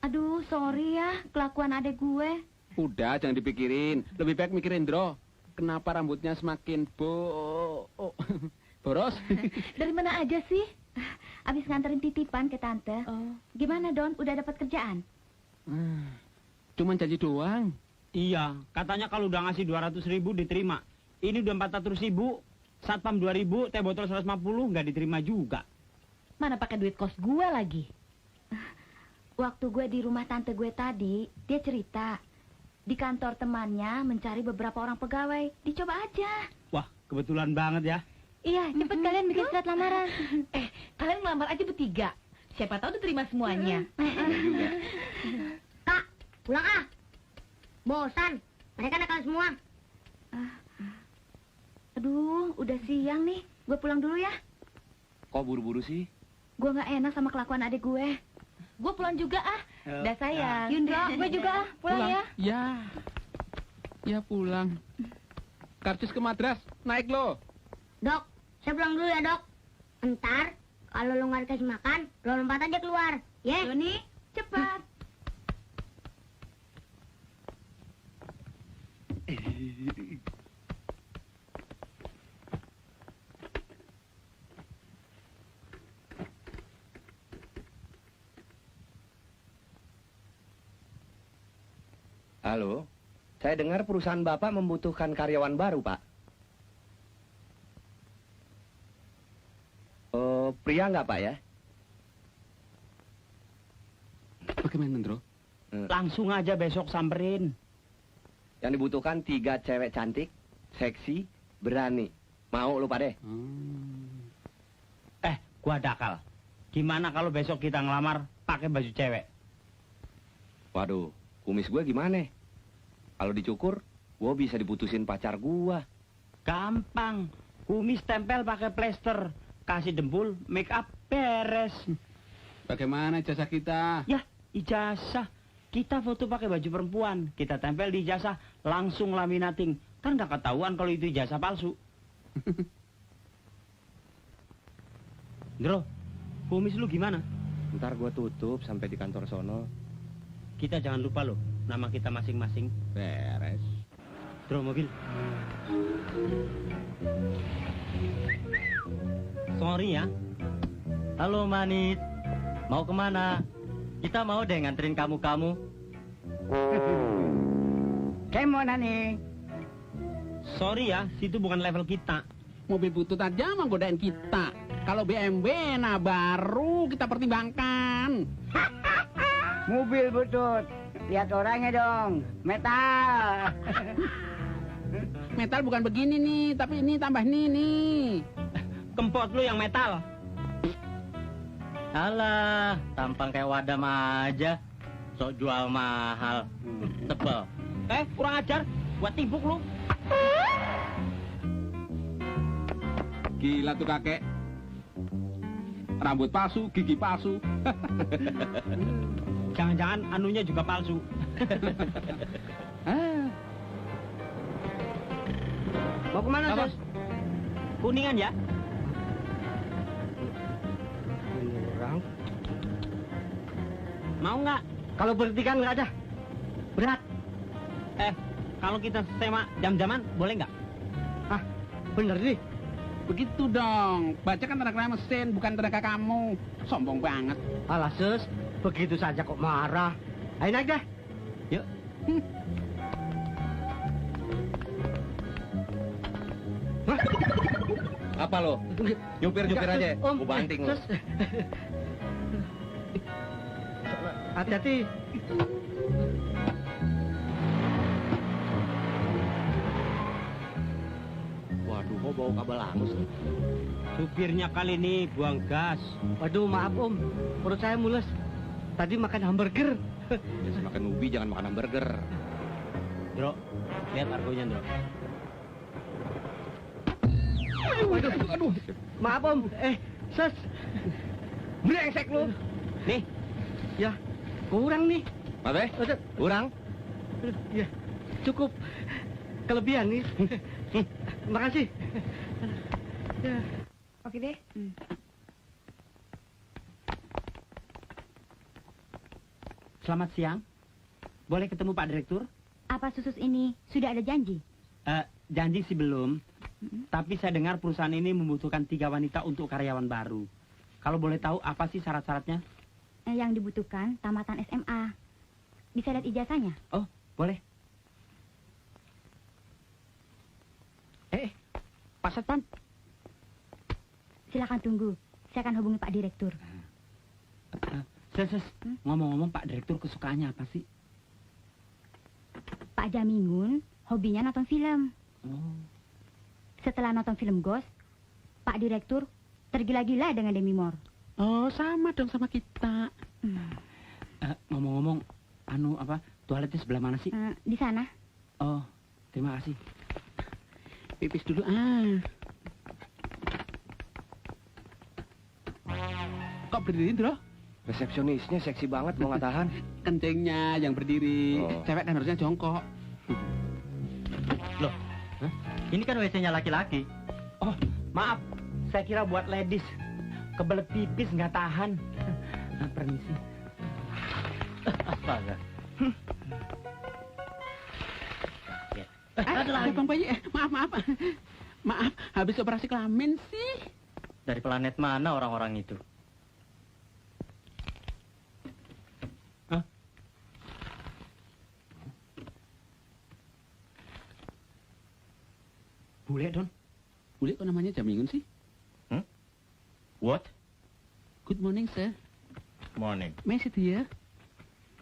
Aduh, sorry ya, kelakuan adek gue. Udah, jangan dipikirin. Lebih baik mikirin Indro. Kenapa rambutnya semakin boros? Dari mana aja sih? Abis nganterin titipan ke tante. Gimana, Don? Udah dapat kerjaan? Cuman janji doang. Iya, katanya kalau udah ngasih 200.000 diterima. Ini udah 400.000, satpam 2.000, teh botol 150 nggak diterima juga. Mana pakai duit kos gue lagi? Waktu gue di rumah tante gue tadi, dia cerita di kantor temannya mencari beberapa orang pegawai. Dicoba aja. Wah, kebetulan banget ya. Iya, cepet kalian bikin surat lamaran. Kalian ngelamar aja bertiga. Siapa tahu diterima semuanya. Kak, pulang ah. Bosan. Mereka nakal semua. Aduh, udah siang nih. Gue pulang dulu ya. Kok buru-buru sih? Gue nggak enak sama kelakuan adik gue. Gue pulang juga ah. Udah sayang. Yundro, gue juga ah. Pulang ya. Ya pulang. Karcis ke Madras, naik lo. Dok, saya pulang dulu ya, Dok. Ntar, kalau lo nggak dikasih makan, lo lompat aja keluar. Ya? Doni, cepat. Halo, saya dengar perusahaan Bapak membutuhkan karyawan baru, Pak. Oh, pria nggak, Pak, ya? Bagaimana, Ndro? Langsung aja besok samperin. Yang dibutuhkan 3 cewek cantik, seksi, berani. Mau lu, Pak, deh? Gua dakal. Gimana kalau besok kita ngelamar pakai baju cewek? Waduh, kumis gue gimana? Kalau dicukur, gue bisa diputusin pacar gue. Gampang. Kumis tempel pakai plester. Kasih dempul, make up, beres. Bagaimana jasa kita? Ya, ijazah. Kita foto pakai baju perempuan. Kita tempel di ijazah, langsung laminating. Kan nggak ketahuan kalau itu ijazah palsu. Bro, kumis lu gimana? Ntar gue tutup sampai di kantor sono. Kita jangan lupa loh, nama kita masing-masing. Beres. Bro, mobil. Sorry ya. Halo Manit, mau kemana? Kita mau deh nganterin kamu-kamu. Kemana nih? Sorry ya, situ bukan level kita. Mobil butut aja menggodain kita. Kalau BMW, nah baru kita pertimbangkan. Mobil butut. Lihat orangnya dong. Metal. Metal bukan begini nih, tapi ini tambah nih. Kempot lu yang metal. Alah, tampang kayak wadam aja. Sok jual mahal. Tebel. Kurang ajar. Gua timpuk lu. Gila tuh kakek. Rambut palsu, gigi palsu. Jangan-jangan anunya juga palsu. Mau kemana, Apa? Sus? Kuningan ya? Mau nggak? Kalau berhenti kan nggak ada. Berat. Kalau kita tema jam-jaman, boleh nggak? Bener nih. Begitu dong. Baca kan tenaga mesin, bukan tenaga kamu. Sombong banget. Alah, Sus. Begitu saja kok marah. Ayo naik dah. Yuk. Apa lo? Nyupir-nyupir aja. Om, Gue banting lo. Sus. Hati-hati. Kok bau kabel angus nih? Supirnya kali ini buang gas. Waduh, maaf Om. Perut saya mules. Tadi makan hamburger. Biasa makan ubi, jangan makan hamburger. Dro, lihat argonya, Dro. Aduh. Maaf Om. Ses. Brengsek lu. Nih, Ya, kurang nih. Apa? Aduh, Kurang? ya, cukup. Kelebihan nih. Makasih. Ya. Oke deh. selamat siang. Boleh ketemu Pak Direktur? Apa Susus ini sudah ada janji? Janji sih belum. Tapi saya dengar perusahaan ini membutuhkan 3 wanita untuk karyawan baru. Kalau boleh tahu apa sih syarat-syaratnya? Yang dibutuhkan tamatan SMA. Bisa lihat ijazahnya? Oh, boleh. Pak Satpam. Silakan tunggu. Saya akan hubungi Pak Direktur. Ngomong-ngomong Pak Direktur kesukaannya apa sih? Pak Jamingun hobinya nonton film. Oh. Setelah nonton film Ghost, Pak Direktur tergila-gila dengan Demi Moore. Oh, sama dong sama kita. Ngomong-ngomong, toiletnya sebelah mana sih? Di sana. Oh, terima kasih. Pipis dulu Kok berdiri, Bro? Resepsionisnya seksi banget, gua nggak tahan. Kencingnya yang berdiri. Oh. Cewek kan harusnya jongkok. Loh, ini kan WC-nya laki-laki. Oh, maaf. Saya kira buat ladies. Kebelet pipis nggak tahan. Permisi. Astaga. Bang Bayi, maaf. Maaf, habis operasi kelamin sih. Dari planet mana orang-orang itu? Bule, Don. Bule kok namanya Jamingun sih? What? Good morning, sir. Morning. May I sit here?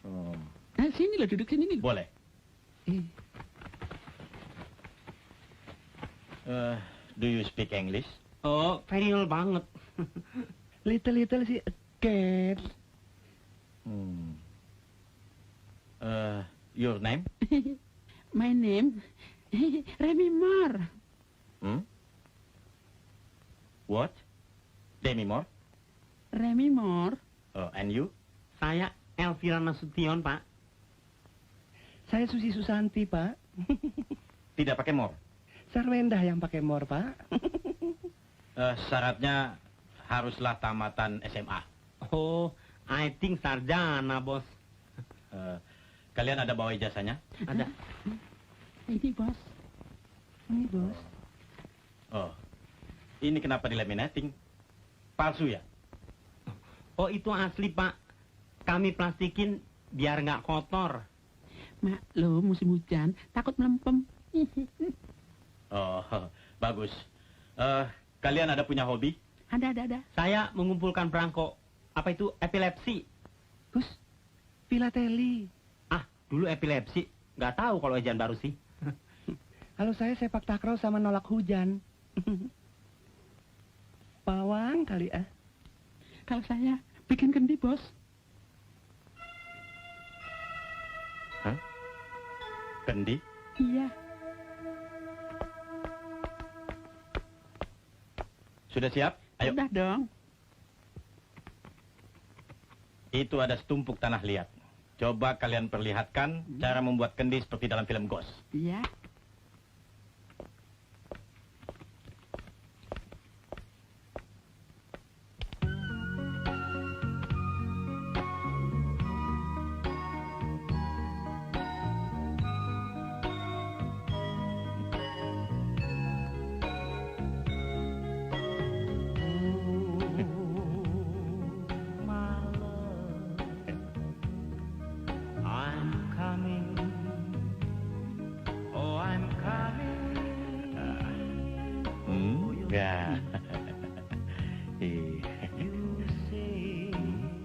Nah, sini loh, duduk sini nih. Boleh. Do you speak English? Oh, very well banget. Little sih, cat. Your name? My name, Remy Moore. What? Demi Moore? Remy Moore. And you? Saya Elvira Nasution, Pak. Saya Susi Susanti, Pak. Tidak pakai Moore? Sarwendah yang pakai mor, Pak. Syaratnya haruslah tamatan SMA. Oh, I think sarjana, bos. Kalian ada bawa ijazahnya? Ada. Ini, bos. Ini, bos. Oh, ini kenapa dilaminating? Palsu ya? Oh, itu asli, Pak. Kami plastikin biar nggak kotor. Maklum, musim hujan, takut melempem. Oh, bagus. Kalian ada punya hobi? Ada. Saya mengumpulkan perangko. Apa itu epilepsi? Hus, filateli. Dulu epilepsi. Nggak tahu kalau ejaan baru sih. Kalau saya sepak takraw sama nolak hujan. Pawang kali ah. Kalau saya bikin kendi, bos. Hah? Kendi? Iya. Sudah siap? Ayo. Udah dong. Itu ada setumpuk tanah liat. Coba kalian perlihatkan cara membuat kendi seperti dalam film Ghost. Iya. Ya.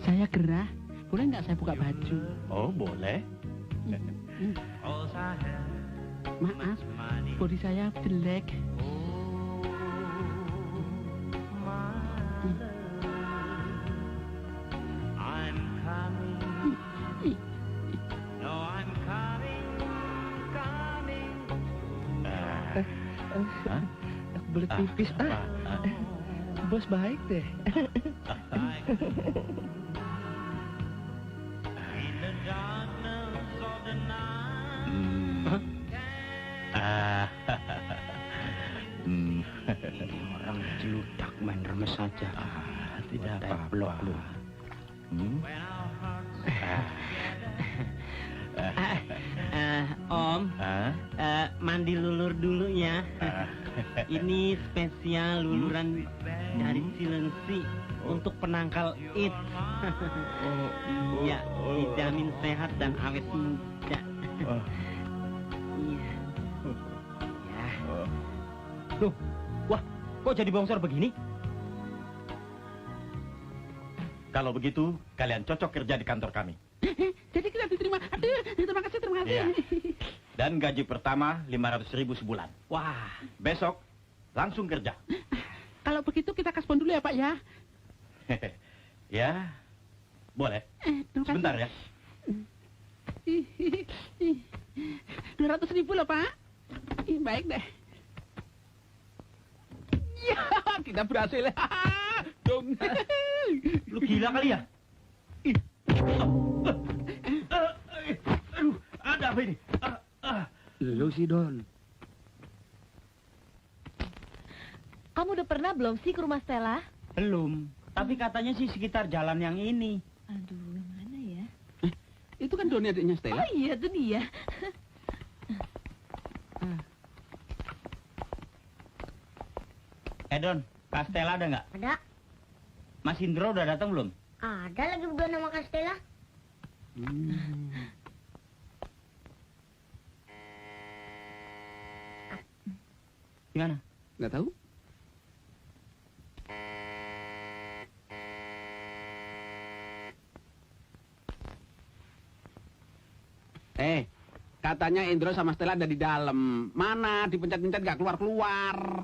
Saya gerah. Boleh nggak saya buka baju? Oh, boleh. Maaf, bodi saya jelek. Belut pipis. Bos baik deh. Ini orang celudak main remes saja. Tidak Blok lu. Om, mandi lulur dulu ya. Ini spesial luluran dari Cilengsi untuk penangkal it. Iya, dijamin sehat dan awet muda. Iya. Ya. Loh, wah, kok jadi bongsor begini? Kalau begitu, kalian cocok kerja di kantor kami. Jadi kita diterima. Aduh, terima kasih. Iya. Dan gaji pertama 500.000 sebulan. Wah, Besok langsung kerja. kalau begitu kita kaspon dulu ya Pak ya. Ya, boleh. Terima kasih. Sebentar ya. 200.000 loh Pak. Baik deh. Ya, kita berhasil. Dong. Lu gila kali ya? Aduh, ada apa ini? Lu sih, Don. Kamu udah pernah belum sih ke rumah Stella? Belum. Tapi katanya sih sekitar jalan yang ini. Aduh, yang mana ya? Itu kan Doni adiknya Stella. Oh iya, itu dia. Don, Kak Stella ada nggak? Ada. Mas Indro udah datang belum? Ada lagi berdua nama Castella. Gimana? Nggak tahu. Katanya Indro sama Stella ada di dalam. Mana? Dipencet-pencet nggak keluar-keluar.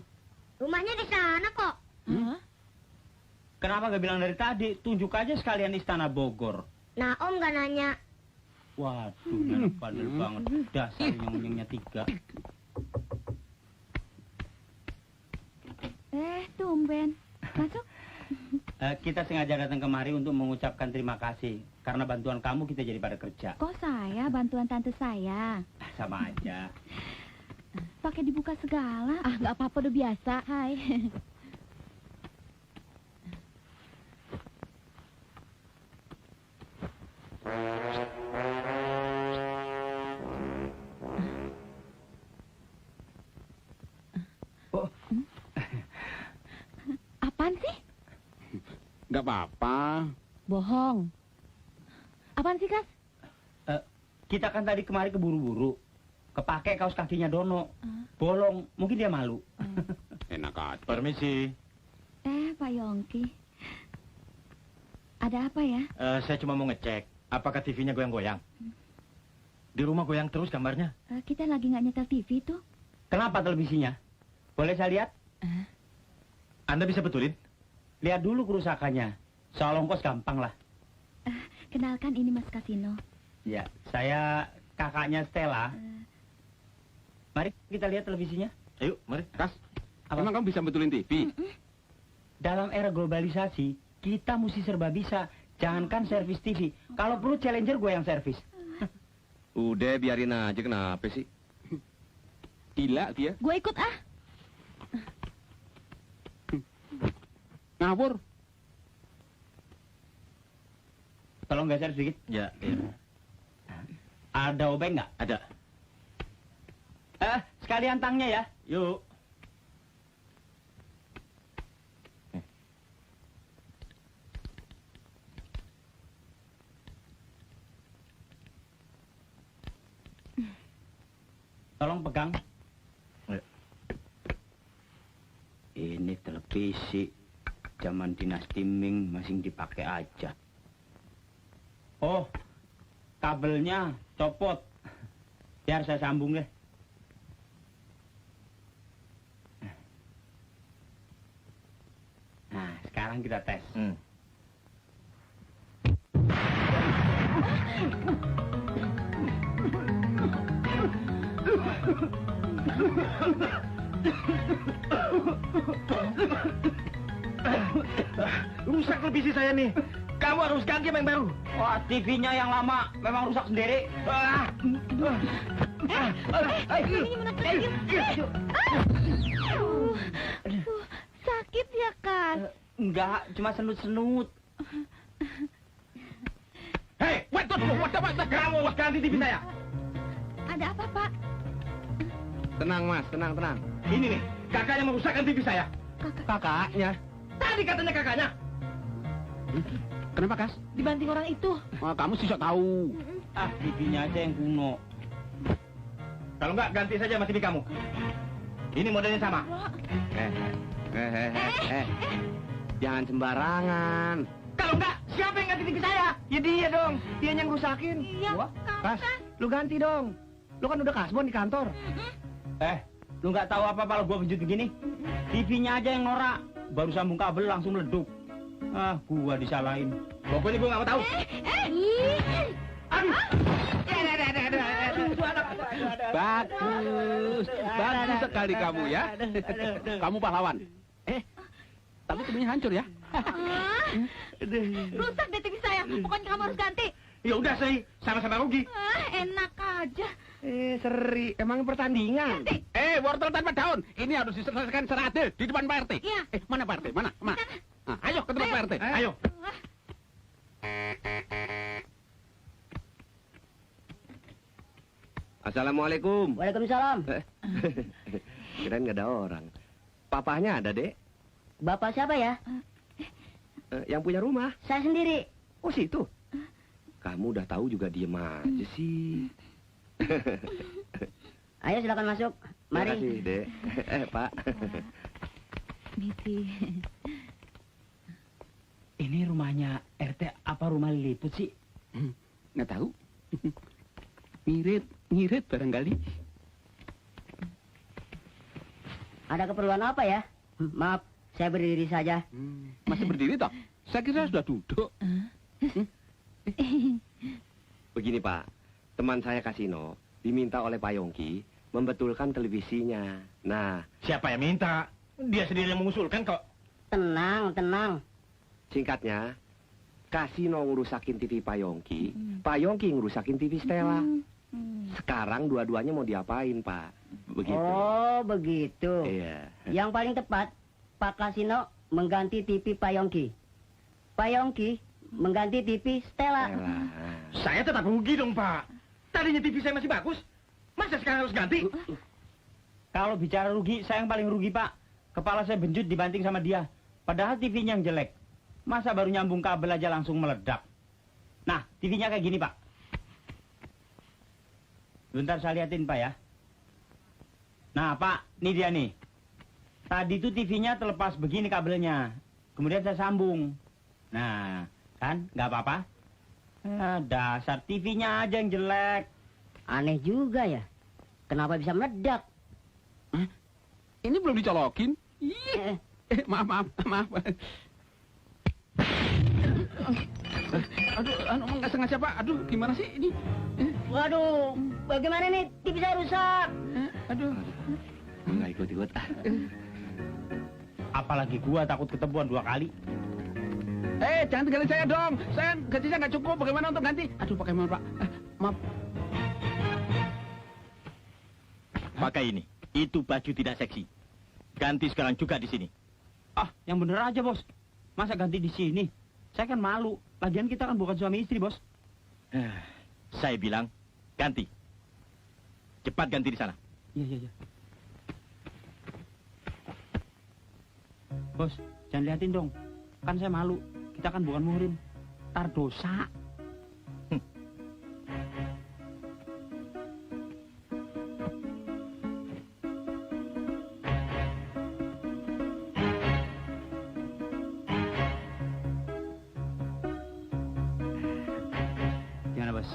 Rumahnya di sana kok. Hah? Kenapa nggak bilang dari tadi? Tunjuk aja sekalian Istana Bogor. Nah, Om nggak nanya. Waduh, enak bandel banget. Dasar nyong-nyongnya 3. Tumben. Masuk. Kita sengaja datang kemari untuk mengucapkan terima kasih. Karena bantuan kamu kita jadi pada kerja. Kok saya bantuan tante saya? Sama aja. Pakai dibuka segala. Ah, nggak apa-apa, udah biasa. Hai. Oh. Apaan sih? Nggak apa-apa. Bohong. Apaan sih, Kas? Kita kan tadi kemari keburu-buru. Kepake kaos kakinya Dono. Bolong, mungkin dia malu. Enak aja. Permisi. Pak Yongki. Ada apa ya? Saya cuma mau ngecek. Apakah TV-nya goyang-goyang? Di rumah goyang terus gambarnya. Kita lagi nggak nyetel TV tuh. Kenapa televisinya? Boleh saya lihat? Anda bisa betulin? Lihat dulu kerusakannya. Soal ongkos gampang lah. Kenalkan, ini Mas Kasino. Ya, saya kakaknya Stella. Mari kita lihat televisinya. Ayo, mari. Kas, Apa? emang kamu bisa betulin TV? Dalam era globalisasi, kita mesti serba bisa. Jangankan servis TV. Kalau perlu Challenger gue yang servis. Udah, biarin aja, kenapa sih? Gila dia. Gue ikut ah. Ngawur. Tolong geser sedikit. Ya, iya. Ada obeng nggak? Ada. Sekalian tangnya ya. Yuk. Tolong pegang. Ini televisi zaman dinasti Ming masih dipakai aja. Oh, kabelnya copot. Biar saya sambung deh. Nah, sekarang kita tes. Rusak televisi saya nih. Kamu harus ganti yang baru. Wah, TV-nya yang lama memang rusak sendiri. Sakit ya, Kan? Enggak, cuma senut-senut. Hei, waduh, kamu harus ganti TV saya. Ada apa, Pak? Tenang, Mas, tenang. Ini nih, kakaknya merusakkan TV saya. Kakaknya? Tadi katanya kakaknya. Kenapa, Kas? Dibanting orang itu. Wah, kamu sih sok tahu. Ah, TV-nya aja yang kuno. Kalau enggak, ganti saja sama TV kamu. Ini modelnya sama. Jangan sembarangan. Kalau enggak, siapa yang ganti TV saya? Ya dia dong. Dia yang rusakin. Iya, Kas, lu ganti dong. Lu kan udah kasbon di kantor. Lu nggak tahu apa kalau gua penjut begini? TV-nya aja yang norak. Baru sambung kabel langsung meleduk. Ah, gua disalahin. Pokoknya gua nggak mau tahu. Aduh. Bagus sekali kamu ya. Kamu pahlawan. Tapi TV-nya hancur ya. Rusak deh TV saya. Pokoknya kamu harus ganti. Ya udah sih, sama-sama rugi. Enak aja. Seri, emang pertandingan. Wortel tanpa daun. Ini harus diselesaikan secara adil di depan Pak RT. Iya. Mana Pak RT? Mana? Nah, ayo ke tempat Pak RT. Ayo. Assalamualaikum. Waalaikumsalam. Kirain nggak ada orang. Papahnya ada, Dek. Bapak siapa ya? Yang punya rumah. Saya sendiri. Oh, situ. Kamu udah tahu juga diem aja sih. Ayo silakan masuk. Terima kasih, Dek. Pak. Miti. Ini rumahnya RT apa rumah Liliput sih? Nggak tahu. Ngirit barangkali. Ada keperluan apa ya? Maaf, saya berdiri saja. Masih berdiri toh? Saya kira sudah duduk. Begini, Pak. Teman saya Kasino diminta oleh Pak Yongki membetulkan televisinya. Nah, Siapa yang minta? Dia sendiri yang mengusulkan kok. Tenang. singkatnya, Kasino ngerusakin TV Pak Yongki, Pak Yongki ngerusakin TV Stella. Sekarang dua-duanya mau diapain, Pak? Begitu. Oh, begitu. Iya. Yang paling tepat, Pak Kasino mengganti TV Pak Yongki. Pak Yongki mengganti TV Stella. Stella. Saya tetap rugi dong, Pak. Tadinya TV saya masih bagus. Masa sekarang harus ganti? Kalau bicara rugi, saya yang paling rugi, Pak. Kepala saya benjut dibanting sama dia. Padahal TV-nya yang jelek. Masa baru nyambung kabel aja langsung meledak. Nah, TV-nya kayak gini, Pak. Bentar saya liatin, Pak ya. Nah, Pak, ini dia nih. Tadi tuh TV-nya terlepas begini kabelnya. Kemudian saya sambung. Nah, kan nggak apa-apa. Dasar TV-nya aja yang jelek. Aneh juga ya. Kenapa bisa meledak? Ini belum dicolokin. Maaf. Aduh, nggak sengaja, Pak. Aduh, gimana sih ini? Waduh, bagaimana nih TV saya rusak? Aduh. Nggak ikut-ikut. Apalagi gua takut ketemuan 2 kali. Jangan tinggalin saya dong. Saya gajinya nggak cukup. Bagaimana untuk ganti? Aduh, bagaimana, Pak? Maaf. Pakai ini. Itu baju tidak seksi. Ganti sekarang juga di sini. Ah, yang bener aja, Bos. Masa ganti di sini? Saya kan malu. Lagian kita kan bukan suami istri, Bos. Saya bilang, ganti. Cepat ganti di sana. Iya. Bos, jangan liatin dong. Kan saya malu. Kita kan bukan muhrim. Tar dosa. Gimana, Bos?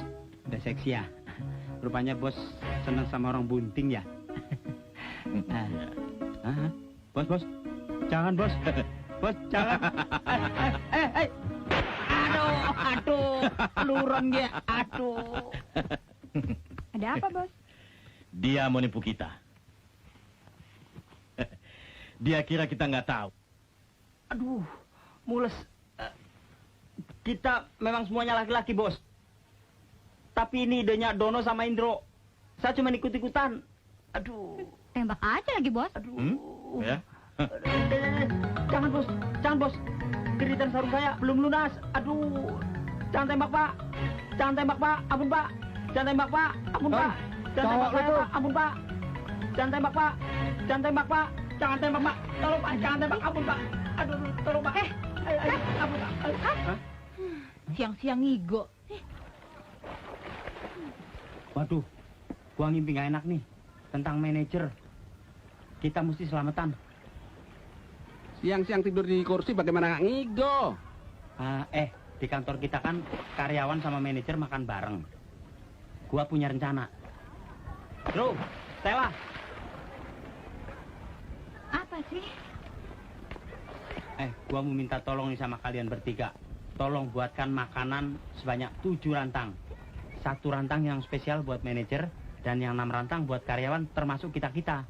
Udah seksi ya? Rupanya Bos senang sama orang bunting ya? Bos. Jangan, Bos. Bos, jangan. Aduh. Lurang ya. Aduh. Ada apa, Bos? Dia mau nipu kita. Dia kira kita nggak tahu. Aduh, mules. Kita memang semuanya laki-laki, Bos. Tapi ini idenya Dono sama Indro. Saya cuma ikut-ikutan. Aduh. Tembak aja lagi, Bos. Aduh. Ya? Jangan, Bos. Jangan, Bos. Kiritan sarung saya belum lunas. Aduh. Jangan tembak, Pak. Jangan tembak, Pak. Ampun, Pak. Jangan tembak, Pak. Ampun, Pak. Jangan tembak saya, Pak. Ampun, Pak. Jangan tembak, Pak. Jangan tembak, Pak. Jangan tembak, Pak. Tolong, Pak. Jangan tembak. Ampun, Pak. Aduh, tolong, Pak. Ampun, Pak. Siang-siang ngigo. Waduh, gua ngimpi gak enak nih. Tentang manajer. Kita mesti selamatan. Siang-siang tidur di kursi bagaimana nggak ngigo? Di kantor kita kan karyawan sama manajer makan bareng. Gua punya rencana. Bro, Stella. Apa sih? Gua mau minta tolong nih sama kalian bertiga. Tolong buatkan makanan sebanyak 7 rantang. 1 rantang yang spesial buat manajer dan yang 6 rantang buat karyawan termasuk kita-kita.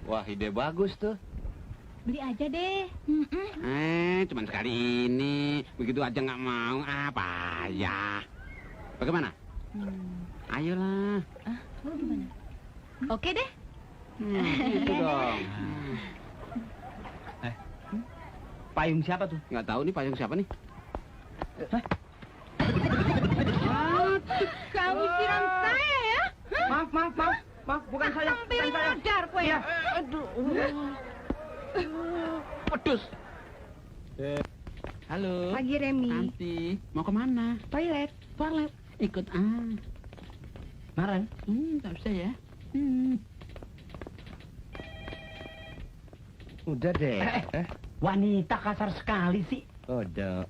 Wah, ide bagus tuh. Beli aja deh. Cuman sekali ini. Begitu aja nggak mau. Apa ya? Bagaimana? Ayolah. Lu gimana? Oke deh. Gitu dong. Payung siapa tuh? Nggak tahu nih payung siapa nih? Kamu siram saya ya? Maaf, bukan saya. Hampir Bukan saya. modar kue. Iya. Pedus. Halo. Pagi Remi. Nanti mau kemana? Toilet. Toilet. Ikut Maren. Tak bisa ya. Udah deh. Wanita kasar sekali sih. Udah.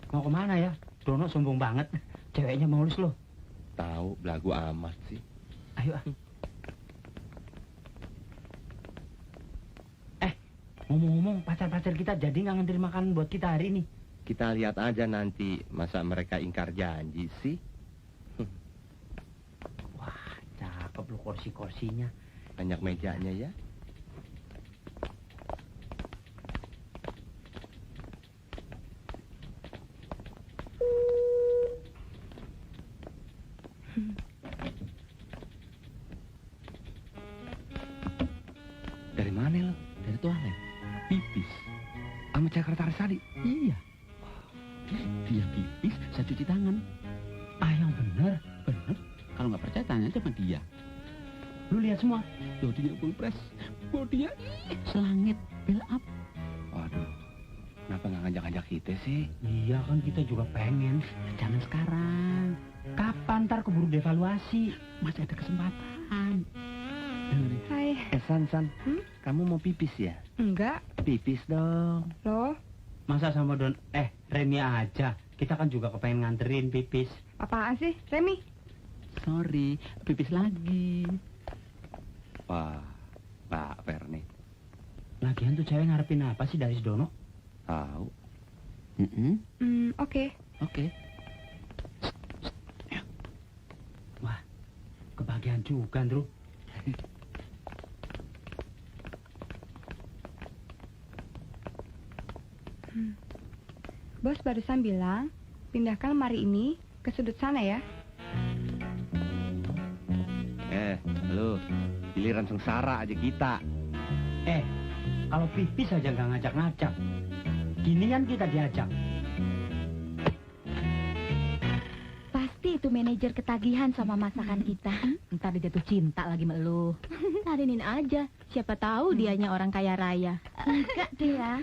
Mau kemana ya? Dono sombong banget. Ceweknya mulus loh. Tahu, belagu amat sih. Ayo. Ngomong-ngomong, pacar-pacar kita jadi nggak nganterin makanan buat kita hari ini. Kita lihat aja nanti. Masa mereka ingkar janji sih? Wah, cakep loh kursi-kursinya. Banyak mejanya ya. Dari mana lo? Dari toilet. Pipis. Sama sekretaris tadi? Iya. Dia pipis, saya cuci tangan. Yang bener. Bener. Kalau nggak percaya tanya aja sama dia. Lu lihat semua. Bodinya full press. Bodinya selangit. Build up. Waduh. Kenapa nggak ngajak-ngajak kita sih? Iya kan kita juga pengen. Jangan sekarang. Kapan ntar keburu devaluasi? Masih ada kesempatan. Dengerin. Hai. San, kamu mau pipis ya? Enggak. Pipis dong. Loh, Masa sama Remi aja. Kita kan juga kepengen nganterin pipis. apaan sih, Remi? Sorry, pipis lagi. Wah, Pak Ferni. Lagian tuh cewek ngarepin apa sih dari si Dono? Tahu. Oke. Oke. Wah, kebahagiaan juga, Andrew. Bos barusan bilang, pindahkan lemari ini ke sudut sana ya. Lu, giliran sengsara aja kita. Kalau pipis aja nggak ngajak-ngajak. Ginian kita diajak. Pasti itu manajer ketagihan sama masakan kita. Ntar dia jatuh cinta lagi sama lu. Ladenin aja. Siapa tahu dianya orang kaya raya. Enggak deh ya.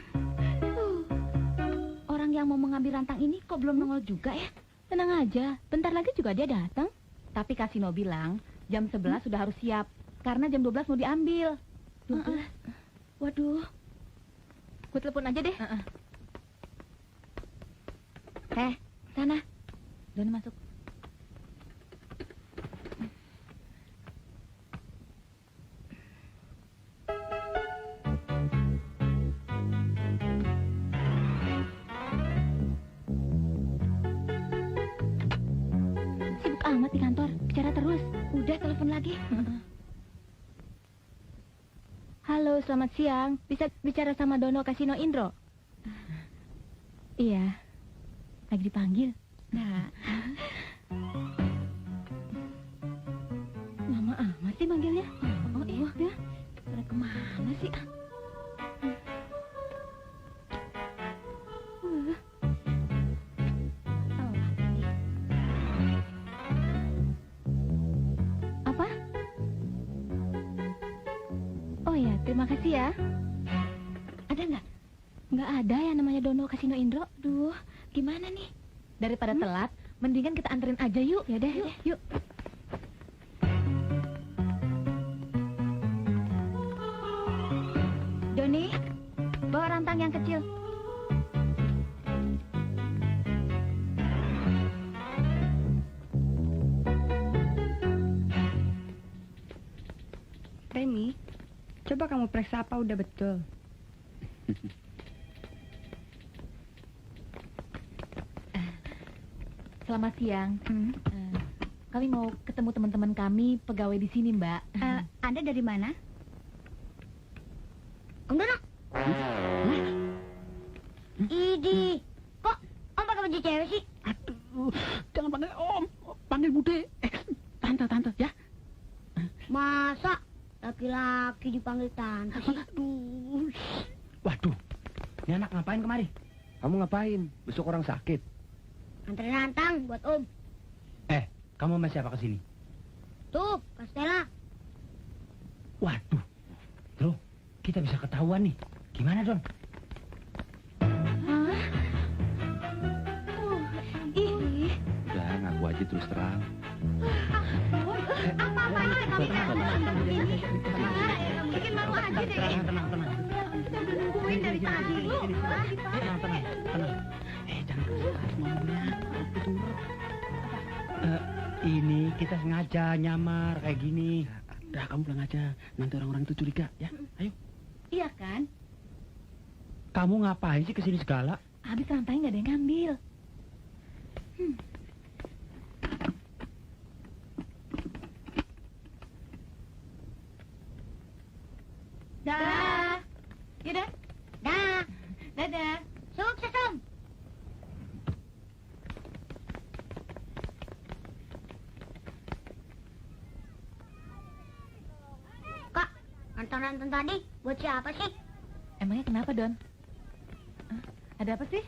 Orang yang mau mengambil rantang ini kok belum nongol juga ya? Tenang aja, bentar lagi juga dia datang. Tapi Kasino bilang jam 11 sudah harus siap. Karena jam 12 mau diambil. 12? Waduh. Gue telepon aja deh. Sana. Dona masuk. Sibuk amat di kantor, bicara terus. Udah telepon lagi. Halo, selamat siang. Bisa bicara sama Dono Kasino Indro? Iya. Lagi dipanggil. Nah. Lama amat sih manggilnya. Oh iya. Pada kemana sih? Apa? Oh ya, terima kasih ya. Ada nggak? Nggak ada yang namanya Dono Kasino Indro. Duh, gimana nih? Daripada telat, mendingan kita anterin aja yuk. Ya deh, yuk. Doni, bawa rantang yang kecil. Remi, coba kamu periksa apa udah betul. Selamat siang. Kami mau ketemu teman-teman kami pegawai di sini, Mbak. Anda dari mana? Om Dono. Idi, kok Om pakai baju cewek sih? Aduh, jangan panggil Om, panggil Bude. Tante ya. Masa laki-laki dipanggil tante sih? Aduh. Waduh, ini anak ngapain kemari? Kamu ngapain? Besok orang sakit. Anterin rantang buat Om. Kamu sama siapa kesini? Tuh, Kastela. Waduh, Bro, kita bisa ketahuan nih. Gimana, Don? Udah, ngaku aja terus terang. Apa-apanya kamu bikin malu aja deh. Tenang. Udah nungguin dari tadi. Tenang. Jangan keras ngomongnya. Ini kita sengaja nyamar kayak gini. Udah, kamu pulang aja. Nanti orang-orang itu curiga, ya. Ayo. Iya kan? Kamu ngapain sih kesini segala? Habis rantai nggak ada yang ngambil. Dah. Yaudah. Dah, Dadah. sukses Om. Kak, nonton tadi buat siapa sih? Emangnya kenapa, Don? Ada apa sih?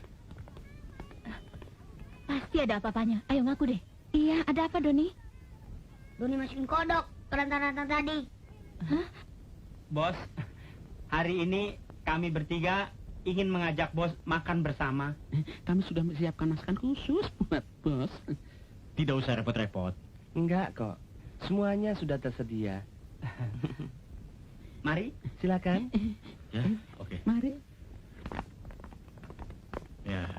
Pasti ada apa-apanya. Ayo ngaku deh. Iya, ada apa Doni? Doni masukin kodok ke rantan-rantan tadi. Bos, hari ini kami bertiga ingin mengajak bos makan bersama. Kami sudah menyiapkan masakan khusus buat bos. Tidak usah repot-repot. Enggak kok, semuanya sudah tersedia. Mari. Silakan. Ya, oke. Mari. Ya.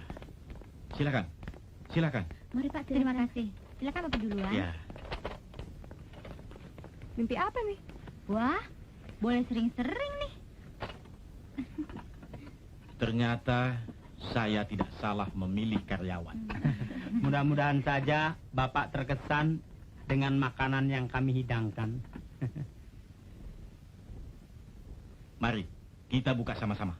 Silakan. Mari Pak, terima kasih. Silakan Bapak duluan. Ya. Mimpi apa nih? Wah, boleh sering-sering nih. Ternyata saya tidak salah memilih karyawan. Mudah-mudahan saja Bapak terkesan dengan makanan yang kami hidangkan. Mari, kita buka sama-sama.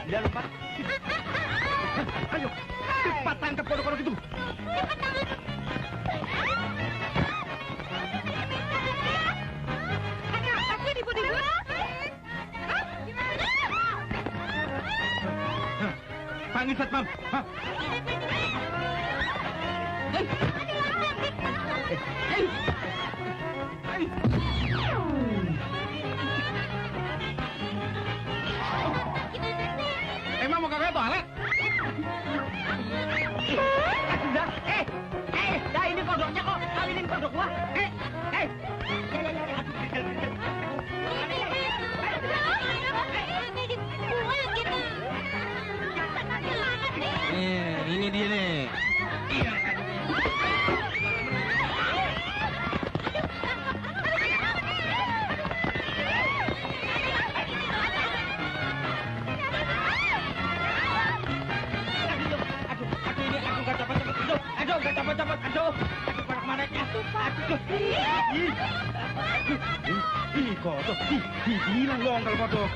Jangan lupa. Ayo, cepat tangkap kodok-kodok itu. Ada apa sih ribut-ribut? Panggil satpam. Emang mau kagak toilet? Dah ini kodoknya kok. Kawinin kodok gua. copot. Aduh, pada kemana ya? Ih, kodok. Ih, bilang dong kalau kodok.